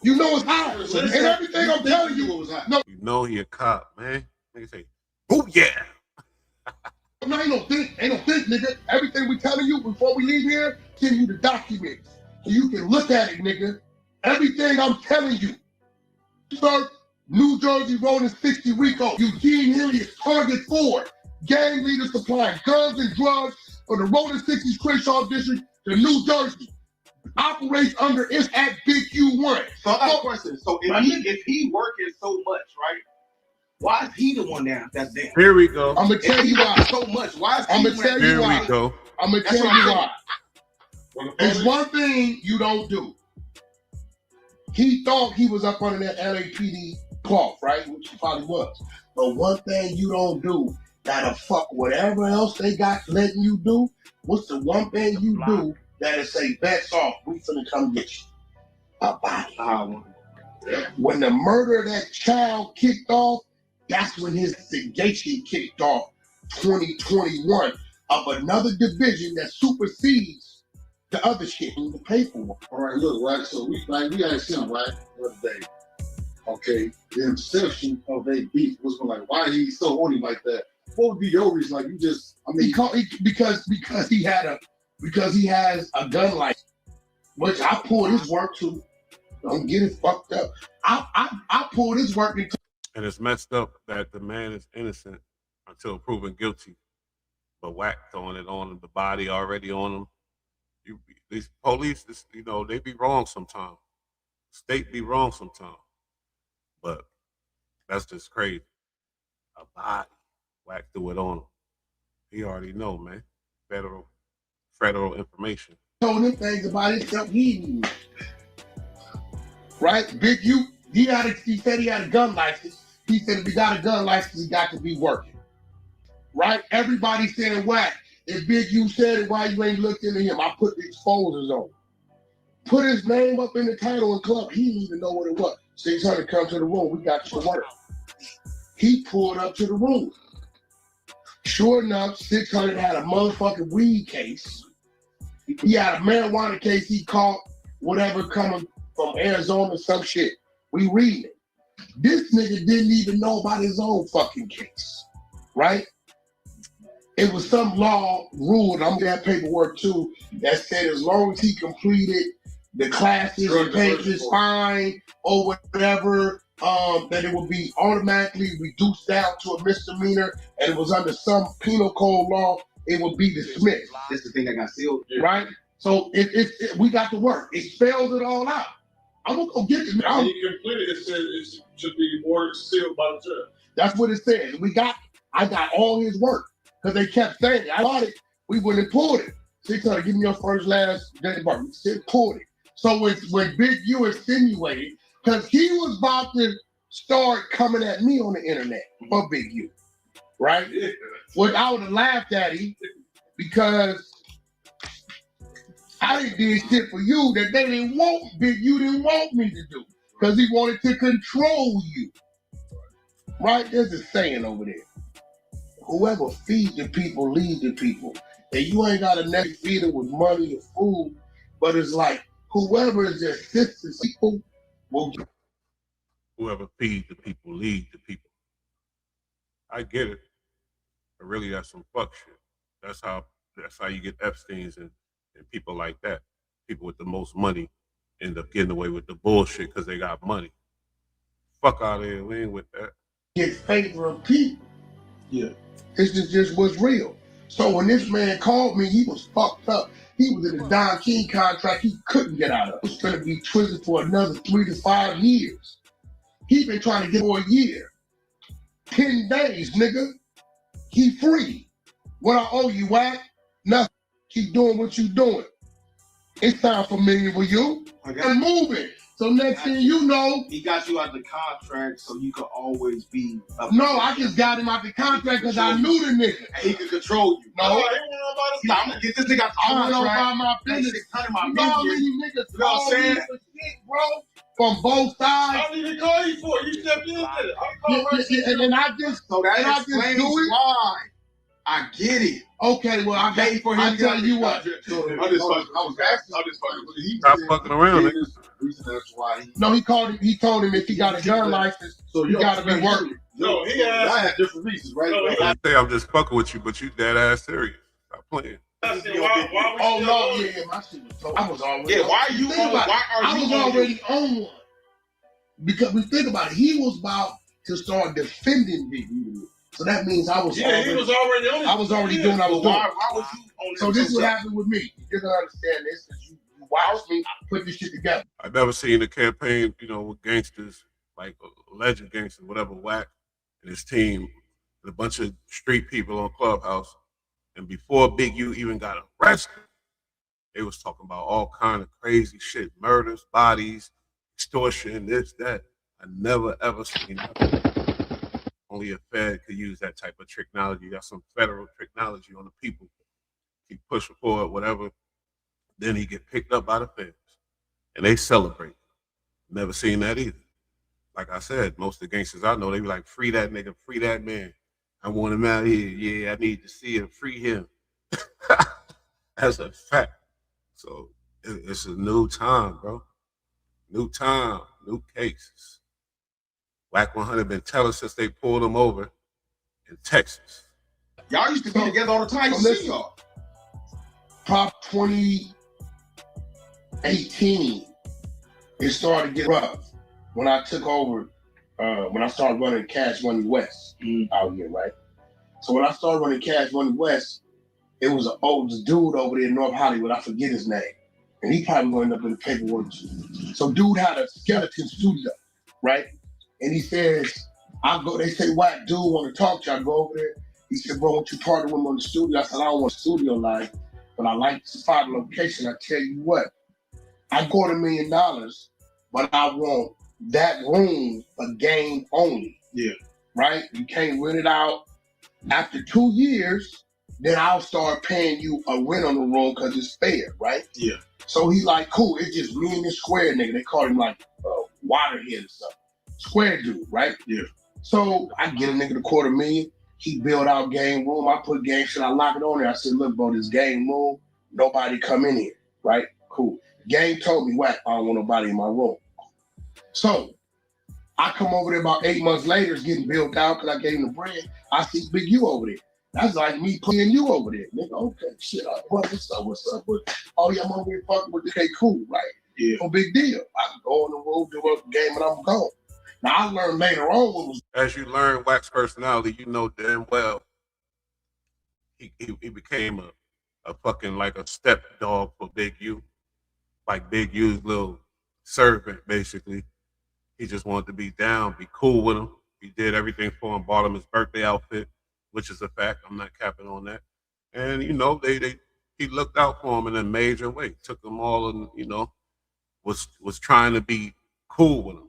You know it's hot. And everything I'm telling you was hot. No, You know he a cop, man. Nigga say, oh yeah. no, ain't no think, nigga. Everything we telling you before we leave here, send you the documents. So you can look at it, nigga. Everything I'm telling you. Sir, New Jersey Rolling 60 Rico. Eugene Henley is target 4. Gang leaders supplying guns and drugs for the Rolling 60s Crenshaw District to New Jersey. Operates under its at Big U1. So I got a question. So if he working so much, right? Why is he the one that's there? Here we go. I'm gonna tell you why. So much. Why is he I'm gonna tell you Here why. we go. I'm gonna That's tell what you I'm why. It's one thing you don't do. He thought he was up under that LAPD cloth, right? Which he probably was. But one thing you don't do that'll fuck whatever else they got letting you do. What's the one thing you do that'll say, bets off, we finna come get you? A body. When the murder of that child kicked off, that's when his investigation kicked off 2021 of another division that supersedes the other shit in the paperwork. All right, look, right. So we asked him, right, the other day. Okay, the inception of a beef was like, why he so horny like that? What would be your reason? Like, you just, I mean, because he has a gun license, which I pulled his work too. Don't get it fucked up. I pulled his work into. And it's messed up that the man is innocent until proven guilty. But whack throwing it on him, the body already on him. These police, they be wrong sometimes. State be wrong sometimes. But that's just crazy. A body, whack threw it on him. He already know, man. Federal information. Told him things about himself he knew. Right? Big U, he said he had a gun license. He said if he got a gun license, he got to be working. Right? Everybody saying whack. If Big U said it, why you ain't looked into him? I put the exposures on. Put his name up in the title and club. He didn't even know what it was. 600 come to the room. We got you to work. He pulled up to the room. Sure enough, 600 had a motherfucking weed case. He had a marijuana case he caught, whatever coming from Arizona, some shit. We read it. This nigga didn't even know about his own fucking case, right? It was some law rule, and I'm that paperwork too, that said as long as he completed the classes and paid his fine or whatever, that it would be automatically reduced down to a misdemeanor, and it was under some penal code law, it would be dismissed. That's the thing that got sealed. Right? So we got to work. It spells it all out. I'm gonna go get it. When he completed it, said it should be more sealed by the judge. That's what it says. I got all his work because they kept saying it. I got it. We went and pulled it. 600, give me your first, last day of birth. We pulled it. So when Big U insinuated, because he was about to start coming at me on the internet for Big U, right? Which I would have laughed at him because I didn't do shit for you that they didn't want, Big U didn't want me to do. Because he wanted to control you. Right? There's a saying over there. Whoever feeds the people, leads the people. And you ain't got to never feed them with money or food, but it's like whoever is their sisters, people will get. Whoever feeds the people, lead the people. I get it. But really, that's some fuck shit. That's how you get Epstein's and people like that. People with the most money end up getting away with the bullshit because they got money. Fuck out of here. We ain't with that. Get favor of people. Yeah. This is just what's real. So when this man called me, he was fucked up. He was in a Don King contract he couldn't get out of. He was going to be twisted for another 3 to 5 years. He been trying to get for a year. 10 days, nigga. He free. What I owe you, Wack? Nothing. Keep doing what you doing. It's time for million for you. And moving. So next thing you know, he got you out the contract so you could always be. I just got him out the contract because I knew the nigga. And he could control you. No. I'm gonna get this nigga out the contract. I my business. You know how many niggas call me for shit, bro? From both sides. I don't even call you for it. You stepped in there. And then I just so that explains why. I get it. Okay, well, I paid for him. I tell you what. Stop fucking around, nigga. That's why he called him. He told him if he got a gun license, so you got to be working. No, he I had different reasons, right? I say I'm just fucking with you, but you dead ass serious. Stop playing. My shit was told. I was already. Yeah, why are you on? I was already on one. Because we think about it, he was about to start defending Big U. So that means I was. Yeah, he was already on it. I was already doing what I was doing. Why was you on it? So this is what happened with me. You didn't understand this because you watched me put this shit together. I've never seen a campaign, with gangsters, like alleged gangsters, whatever, Wack and his team, with a bunch of street people on Clubhouse. And before Big U even got arrested, they was talking about all kind of crazy shit, murders, bodies, extortion, this, that. I never, ever seen that. Only a Fed could use that type of technology. That's some federal technology on the people. Keep pushing forward, whatever. Then he get picked up by the feds. And they celebrate. Never seen that either. Like I said, most of the gangsters I know, they be like, free that nigga, free that man. I want him out here. Yeah, I need to see him. Free him. That's a fact. So it's a new time, bro. New time, new cases. Wack 100 been telling since they pulled him over in Texas. Y'all used to be together all the time. You see y'all. Prop 2018, it started getting rough when I took over. When I started running Cash Money West out here, right? So when I started running Cash Money West, it was an old dude over there in North Hollywood. I forget his name, and he probably going up in the paperwork too. So dude had a skeleton studio, right? And he says, "I'll go." They say, "Wack, dude, want to talk to you?" I go over there. He said, "Bro, won't you partner with him on the studio?" I said, "I don't want studio life, but I like the spot location." I tell you what, I got $250,000, but I want that room a game only. Yeah. Right? You can't rent it out. After 2 years, then I'll start paying you a rent on the room because it's fair, right? Yeah. So he like, cool, it's just me and this square nigga. They call him like Waterhead or something. Square dude, right? Yeah. So I get a nigga the $250,000. He built out game room. I put game shit, I lock it on there. I said, look, bro, this game room, nobody come in here, right? Cool. Game told me, Wack, I don't want nobody in my room. So I come over there about 8 months later, it's getting built out because I gave him the bread. I see Big U over there. That's like me putting you over there. Nigga, okay, shit, what's up? Oh, yeah, I'm over here fucking with this. Okay, cool, right? Yeah. No big deal. I can go on the road, do a game, and I'm gone. Now, I learned later on what was... As you learn Wack's personality, you know damn well he became a fucking like a step dog for Big U. Like Big U's little servant, basically. He just wanted to be down, be cool with him. He did everything for him, bought him his birthday outfit, which is a fact. I'm not capping on that. And, he looked out for him in a major way. Took them all and, was trying to be cool with him.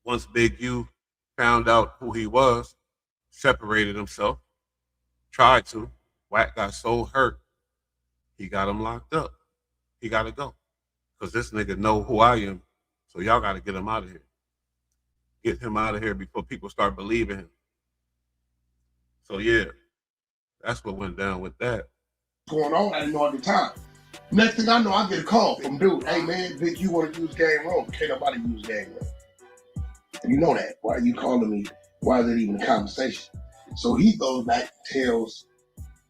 Once Big U found out who he was, separated himself, tried to. Wack got so hurt, he got him locked up. He got to go. Because this nigga know who I am, so y'all got to get him out of here. Get him out of here before people start believing him. So, yeah, that's what went down with that. Going on, I didn't know at the time. Next thing I know, I get a call from dude. Hey, man, Vic, you want to use Game Room? Can't nobody use Game Room. You know that. Why are you calling me? Why is it even a conversation? So he goes back and tells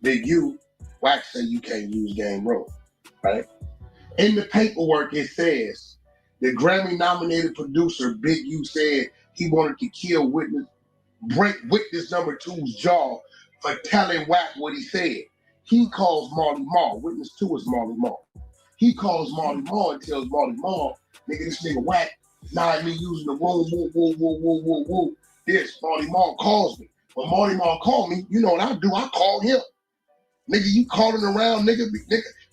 Big U, Wack say you can't use Game Room, right? In the paperwork, it says the Grammy-nominated producer Big U said he wanted to kill break witness number 2's jaw for telling Wack what he said. He calls Marley Marl. Witness 2 is Marley Marl. He calls Marley Marl and tells Marley Marl, nigga, this nigga Wack, not me using the room, woo. This, Marley Marl calls me. When Marley Marl called me, you know what I do? I call him. Nigga, you calling around, nigga,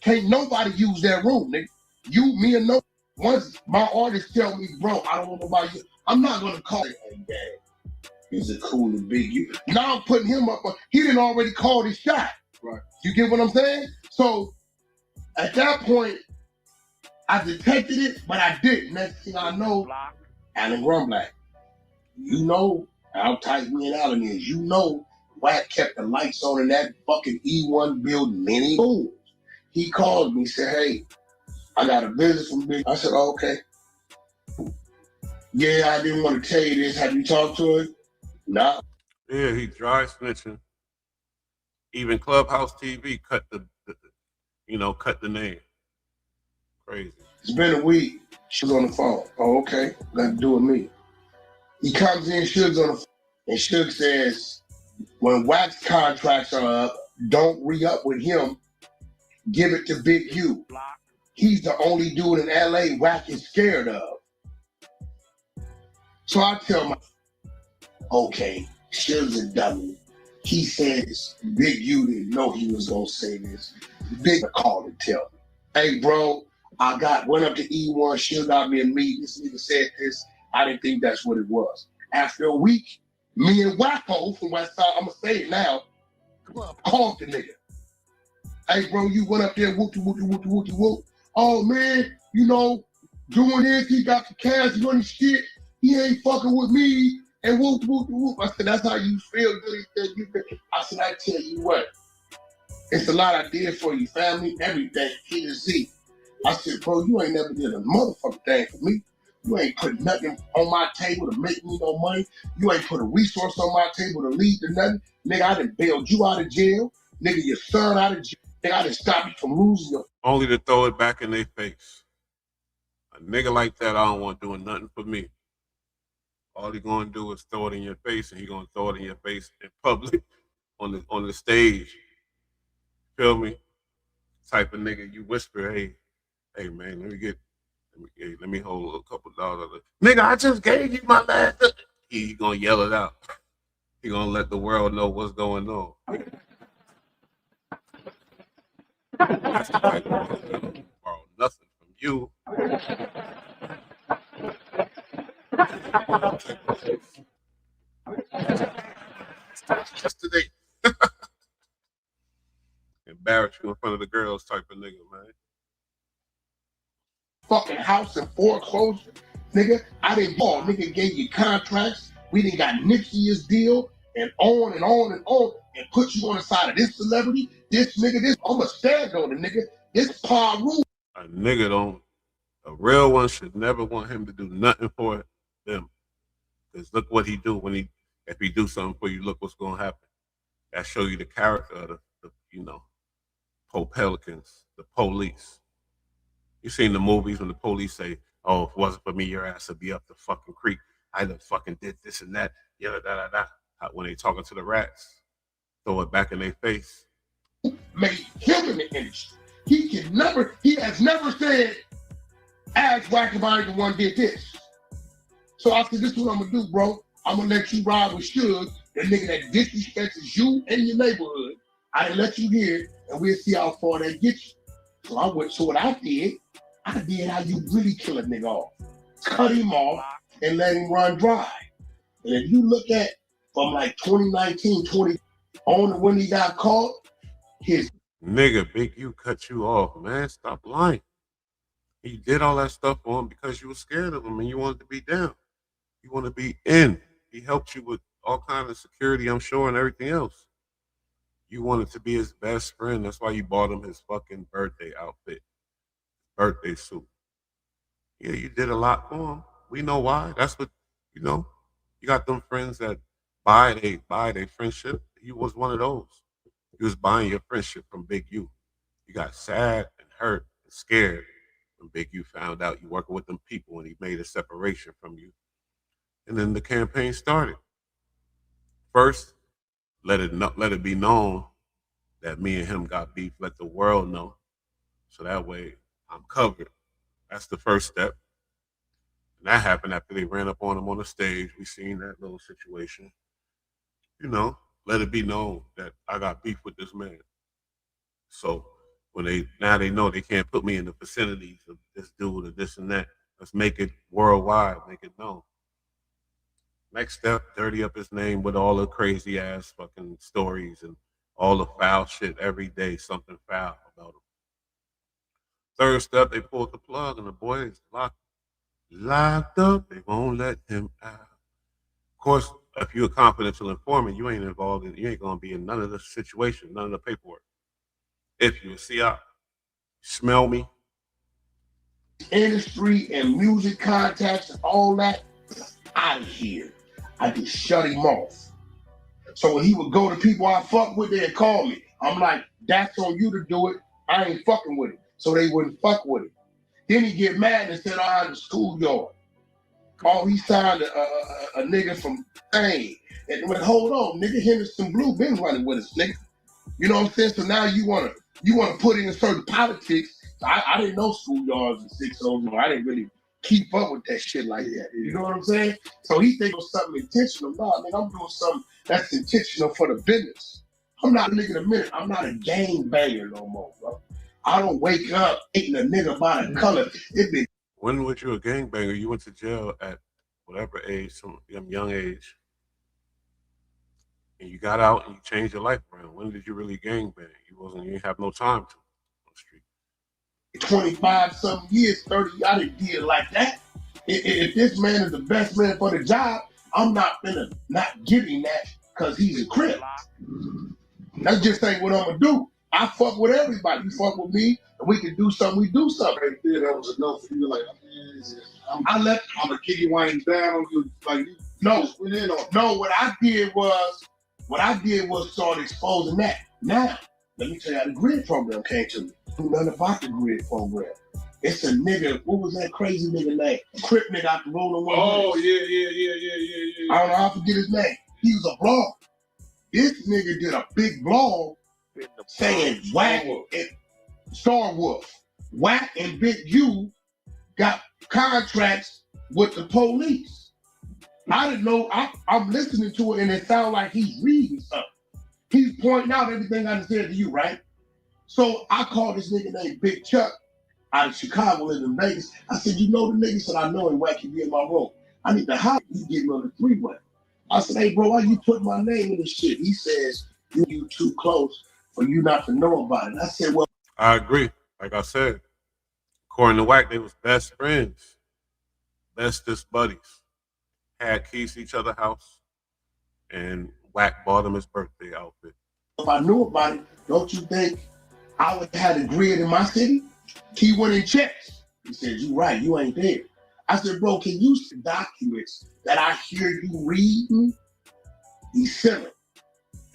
can't nobody use that room, nigga. You, me, and no. Once my artist tell me, bro, I don't want nobody, I'm not gonna call it. Hey, dad, he's a cool and Big U. Now I'm putting him up on, he didn't already call his shot. Right. You get what I'm saying? So at that point, I detected it, but I didn't. Next thing I know, Alan Grumblack. You know how tight me and Alan is. You know Wack kept the lights on in that fucking E1 building many moons. He called me, said, hey, I got a visit from Big. I said, oh, okay. Yeah, I didn't want to tell you this. Have you talked to him? Nah. Yeah, he dry snitching. Even Clubhouse TV cut the name. Crazy. It's been a week. She was on the phone. Oh, okay. Got to do with me. He comes in, Suge's on the phone, and Suge says, when Wack's contracts are up, don't re-up with him. Give it to Big U. He's the only dude in LA Wack is scared of. So I tell my, okay, Suge's a dummy. He says Big U didn't know he was gonna say this. Big called and tell me, hey bro, went up to E1, Suge got me a meet. This nigga said this. I didn't think that's what it was. After a week, me and Wacko from West Side, I'm gonna say it now, called the nigga. Hey bro, you went up there, whoop. Oh man, you know, doing this, he got the cash money shit. He ain't fucking with me. And whoop. I said, that's how you feel, good. He said, I said, I tell you what, it's a lot I did for you, family, everything, A to Z. I said, bro, you ain't never did a motherfucking thing for me. You ain't put nothing on my table to make me no money. You ain't put a resource on my table to lead to nothing. Nigga, I done bailed you out of jail. Nigga, your son out of jail. Nigga, I done stopped you from losing your... Only to throw it back in their face. A nigga like that, I don't want doing nothing for me. All he gonna do is throw it in your face, and he gonna throw it in your face in public, on the stage. Feel me? Type of nigga you whisper, hey man, let me hold a couple dollars. Nigga, I just gave you my last. He gonna yell it out. He gonna let the world know what's going on. That's the type of nigga that don't borrow nothing from you. Yesterday. Embarrass you in front of the girls type of nigga, man. Fucking house and foreclosure. Nigga, I didn't ball. Nigga gave you contracts. We didn't got Nipsey's deal and on and put you on the side of this celebrity, this nigga, this. I'ma stand on it, nigga. This Pa Rule. A real one should never want him to do nothing for them. Because look what he do if he do something for you, look what's gonna happen. That show you the character of the Pelicans, the police. You seen the movies when the police say, oh, if it wasn't for me, your ass would be up the fucking creek. I done fucking did this and that, da. When they talking to the rats, throw it back in their face. Made him in the industry. He has never said, ask Wack if I ain't the one did this. So I said, this is what I'm gonna do, bro. I'm gonna let you ride with Suge, the nigga that disrespects you and your neighborhood. I didn't let you hear it, and we'll see how far that gets you. So what I did how you really kill a nigga off. Cut him off and let him run dry. And if you look at from like 2019, on when he got caught, his Nigga, Big U cut you off, man. Stop lying. He did all that stuff for him because you were scared of him and you wanted to be down. You want to be in. He helped you with all kinds of security, I'm sure, and everything else. You wanted to be his best friend. That's why you bought him his fucking birthday outfit, birthday suit. Yeah, you did a lot for him. We know why. That's what, you know. You got them friends that buy their friendship. You was one of those. You was buying your friendship from Big U. You got sad and hurt and scared when Big U found out you working with them people and he made a separation from you. And then the campaign started. First, let it be known that me and him got beef. Let the world know. So that way I'm covered. That's the first step. And that happened after they ran up on him on the stage. We seen that little situation. You know, let it be known that I got beef with this man. So when they know they can't put me in the vicinities of this dude or this and that. Let's make it worldwide, make it known. Next step, dirty up his name with all the crazy ass fucking stories and all the foul shit every day, something foul about him. Third step, they pulled the plug and the boy is locked up. They won't let him out. Of course, if you're a confidential informant, you ain't involved in, you ain't gonna be in none of the situation, none of the paperwork. If you're a CI, smell me. industry and music contacts and all that, out of here. I just shut him off. So when he would go to people I fuck with, they'd call me. I'm like, that's on you to do it. I ain't fucking with it. So they wouldn't fuck with it. Then he get mad and said, I'm the schoolyard. Oh, he signed a nigga from Spain. And went, hold on, nigga, Henderson Blue been running with us, nigga. You know what I'm saying? So now you wanna put in certain politics. So I didn't know schoolyards and 6-0. I didn't really keep up with that shit like that. You know what I'm saying? So he think it was something intentional. No, nigga, I'm doing something that's intentional for the business. I'm not a nigga in a minute. I'm not a gang banger no more, bro. I don't wake up hating a nigga by the color. When was you a gangbanger? You went to jail at whatever age, some young age, and you got out and you changed your life around. When did you really gangbang? You didn't have no time to on the street. 25 something years, 30, I didn't deal like that. If this man is the best man for the job, I'm not gonna not give him that because he's a crip. That just ain't what I'm gonna do. I fuck with everybody. You fuck with me, and we can do something. We do something. Right there, that was enough for you. Like, I'm gonna kick you while he's down on you. Like, you just went in on. No, what I did was start exposing that. Now, let me tell you how the GRID program came to me. Knew nothing about the GRID program. It's a nigga. What was that crazy nigga name? Crip nigga out the Rolling 100. Oh yeah. I don't know how to forget his name. He was a blogger. This nigga did a big blog saying Wack and Star Wolf, Wack and Big U got contracts with the police. I didn't know. I'm listening to it and it sounds like he's reading something. He's pointing out everything I just said to you, right? So I called this nigga named Big Chuck out of Chicago, live in Vegas. I said, you know the nigga? He said, I know him. Wack can be in my room. I need to hire you. Get me on the three-way. I said, hey, bro, why you put my name in this shit? He says, you too close for you not to know about it. I said, well, I agree. Like I said, according to Wack, they was best friends, bestest buddies. Had keys to each other's house, and Wack bought him his birthday outfit. If I knew about it, don't you think I would have had a GRID in my city? He went in checks. He said, you right, you ain't there. I said, bro, can you see documents that I hear you reading? He sent it.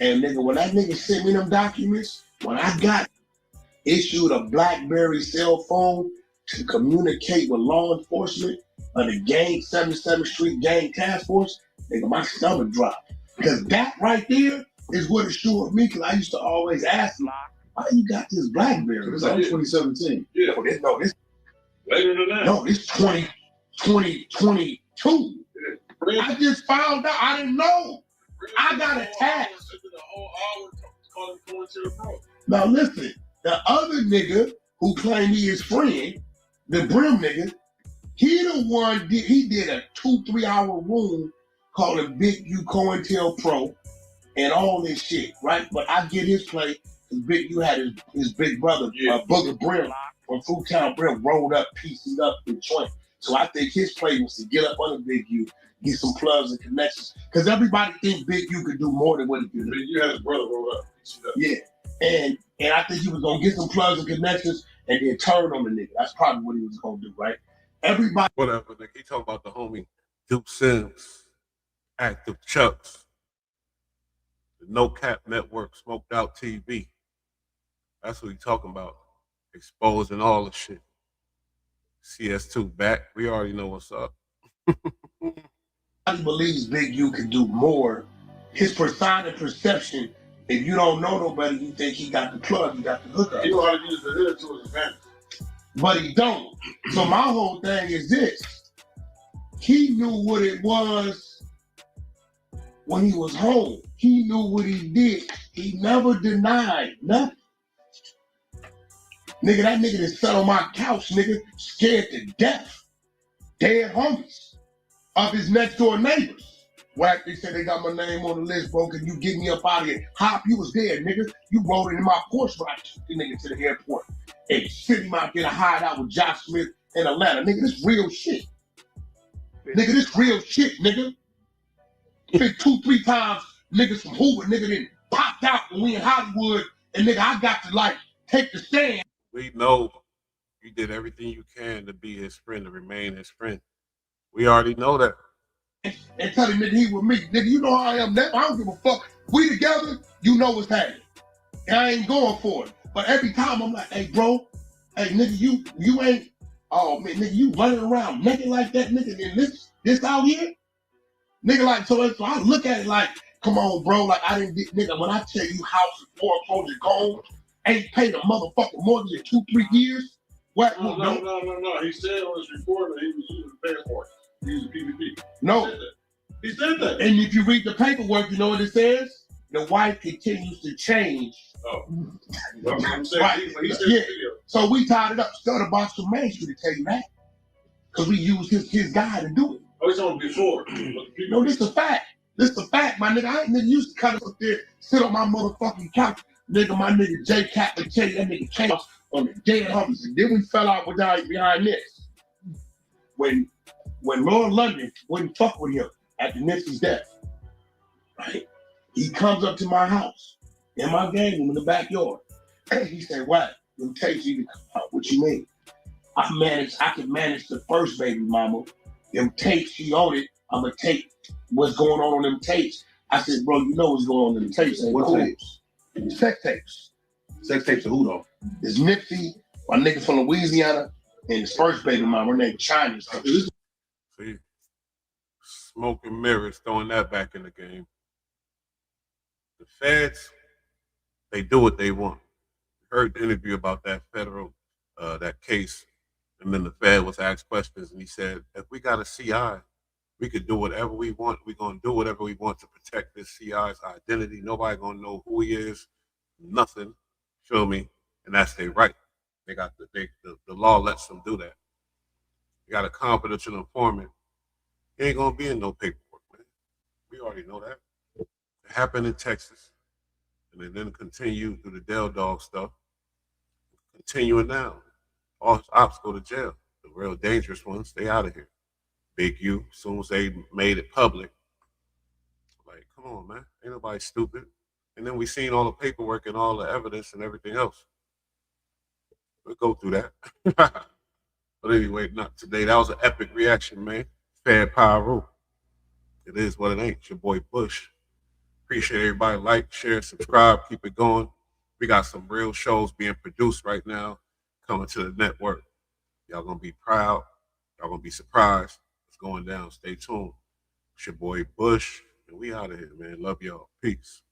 And nigga, when that nigga sent me them documents, when I got issued a BlackBerry cell phone to communicate with law enforcement of the gang, 77th Street Gang Task Force, nigga, my stomach dropped. Because that right there is what assured me, because I used to always ask him, why you got this BlackBerry? It's like 2017. Yeah. No, this Later than that. No, this 2022. Yeah. I just found out. I didn't know. I got attacked. Now listen, the other nigga who claimed he his friend, the Brim nigga, he the one he did a 2-3 hour room called a Big U COINTELPRO and all this shit, right? But I get his play Big U had his big brother, Booger Brim, from Fruittown Brim, rolled up, pieced up the joint. So I think his play was to get up under Big U, get some plugs and connections. Because everybody thinks Big U could do more than what he could do. Big U had his brother roll up. Yeah. And I think he was gonna get some plugs and connections and then turn on the nigga. That's probably what he was gonna do, right? Everybody. Whatever, nigga. He talking about the homie Duke Sims, Active Chucks, the No Cap Network, Smoked Out TV. That's what he talking about. Exposing all the shit. CS2 back. We already know what's up. Everybody believes Big U can do more. His persona perception, if you don't know nobody, you think he got the plug, he got the hookup. He know how to use the hood to his advantage. But he don't. So my whole thing is this. He knew what it was when he was home. He knew what he did. He never denied nothing. Nigga, that nigga that sat on my couch, nigga, scared to death. Dead homies of his next door neighbors. Whack, they said they got my name on the list, bro. Can you get me up out of here? Hop, you was there, nigga. You rolled into my Porsche when I took the nigga to the airport. And sent him out there to hide out with Josh Smith in Atlanta. Nigga, this real shit. Nigga, this real shit, nigga. Think 2-3 times niggas from Hoover, nigga, then popped out when we in Hollywood. And nigga, I got to like take the stand. We know you did everything you can to be his friend, to remain his friend. We already know that. And tell him, nigga, he with me. Nigga, you know how I am now. I don't give a fuck. We together, you know what's happening. And I ain't going for it. But every time I'm like, hey, bro, hey, nigga, you ain't, oh, man, nigga, you running around naked like that, nigga, and this out here? Nigga, like, so I look at it like, come on, bro, like, I didn't get, nigga, when I tell you house is foreclosure gone, ain't paid a motherfucking mortgage in 2-3 years. What? No. He said on his report that he was using the passport. He used PPP. No. He said that. And if you read the paperwork, you know what it says? The wife continues to change. Oh. I'm saying, right. He said Yeah. video. So we tied it up. Started box from Main Street to tell you that. Because we used his guy to do it. Oh, it's on before. No, this is a fact. This is a fact, my nigga. I ain't nigga used to cut up there, sit on my motherfucking couch. Nigga, my nigga J Cat would tell you that nigga came up on the dead homies. And then we fell out behind this. When Lord London wouldn't fuck with him after Nipsey's death, right? He comes up to my house in my game room in the backyard. He said, "What? Them tapes need to come out. What you mean? I can manage the first baby mama. Them tapes, she own it. I'm gonna take what's going on them tapes." I said, "Bro, you know what's going on in the tapes. Ain't What cool. tapes? Sex tapes. Sex tapes of who though? It's Nipsey, my nigga from Louisiana, and his first baby mama, her name China. See, smoke and mirrors, throwing that back in the game. The feds, they do what they want. Heard the interview about that federal, that case, and then the Fed was asked questions, and he said, if we got a CI, we could do whatever we want. We're gonna do whatever we want to protect this CI's identity. Nobody gonna know who he is, nothing. Feel me? And that's their right. They got the law lets them do that. You got a confidential informant. He ain't gonna be in no paperwork, man. We already know that. It happened in Texas, and it then continued through the Del Dog stuff. Continuing now, all ops go to jail. The real dangerous ones, they out of here. Big U, as soon as they made it public, like, come on, man, ain't nobody stupid. And then we seen all the paperwork and all the evidence and everything else. We'll go through that. But anyway, not today. That was an epic reaction, man. Fed Power Rule. It is what it ain't. It's your boy Bush. Appreciate everybody. Like, share, subscribe, keep it going. We got some real shows being produced right now coming to the network. Y'all gonna be proud. Y'all gonna be surprised. It's going down. Stay tuned. It's your boy Bush, and we out of here, man. Love y'all. Peace.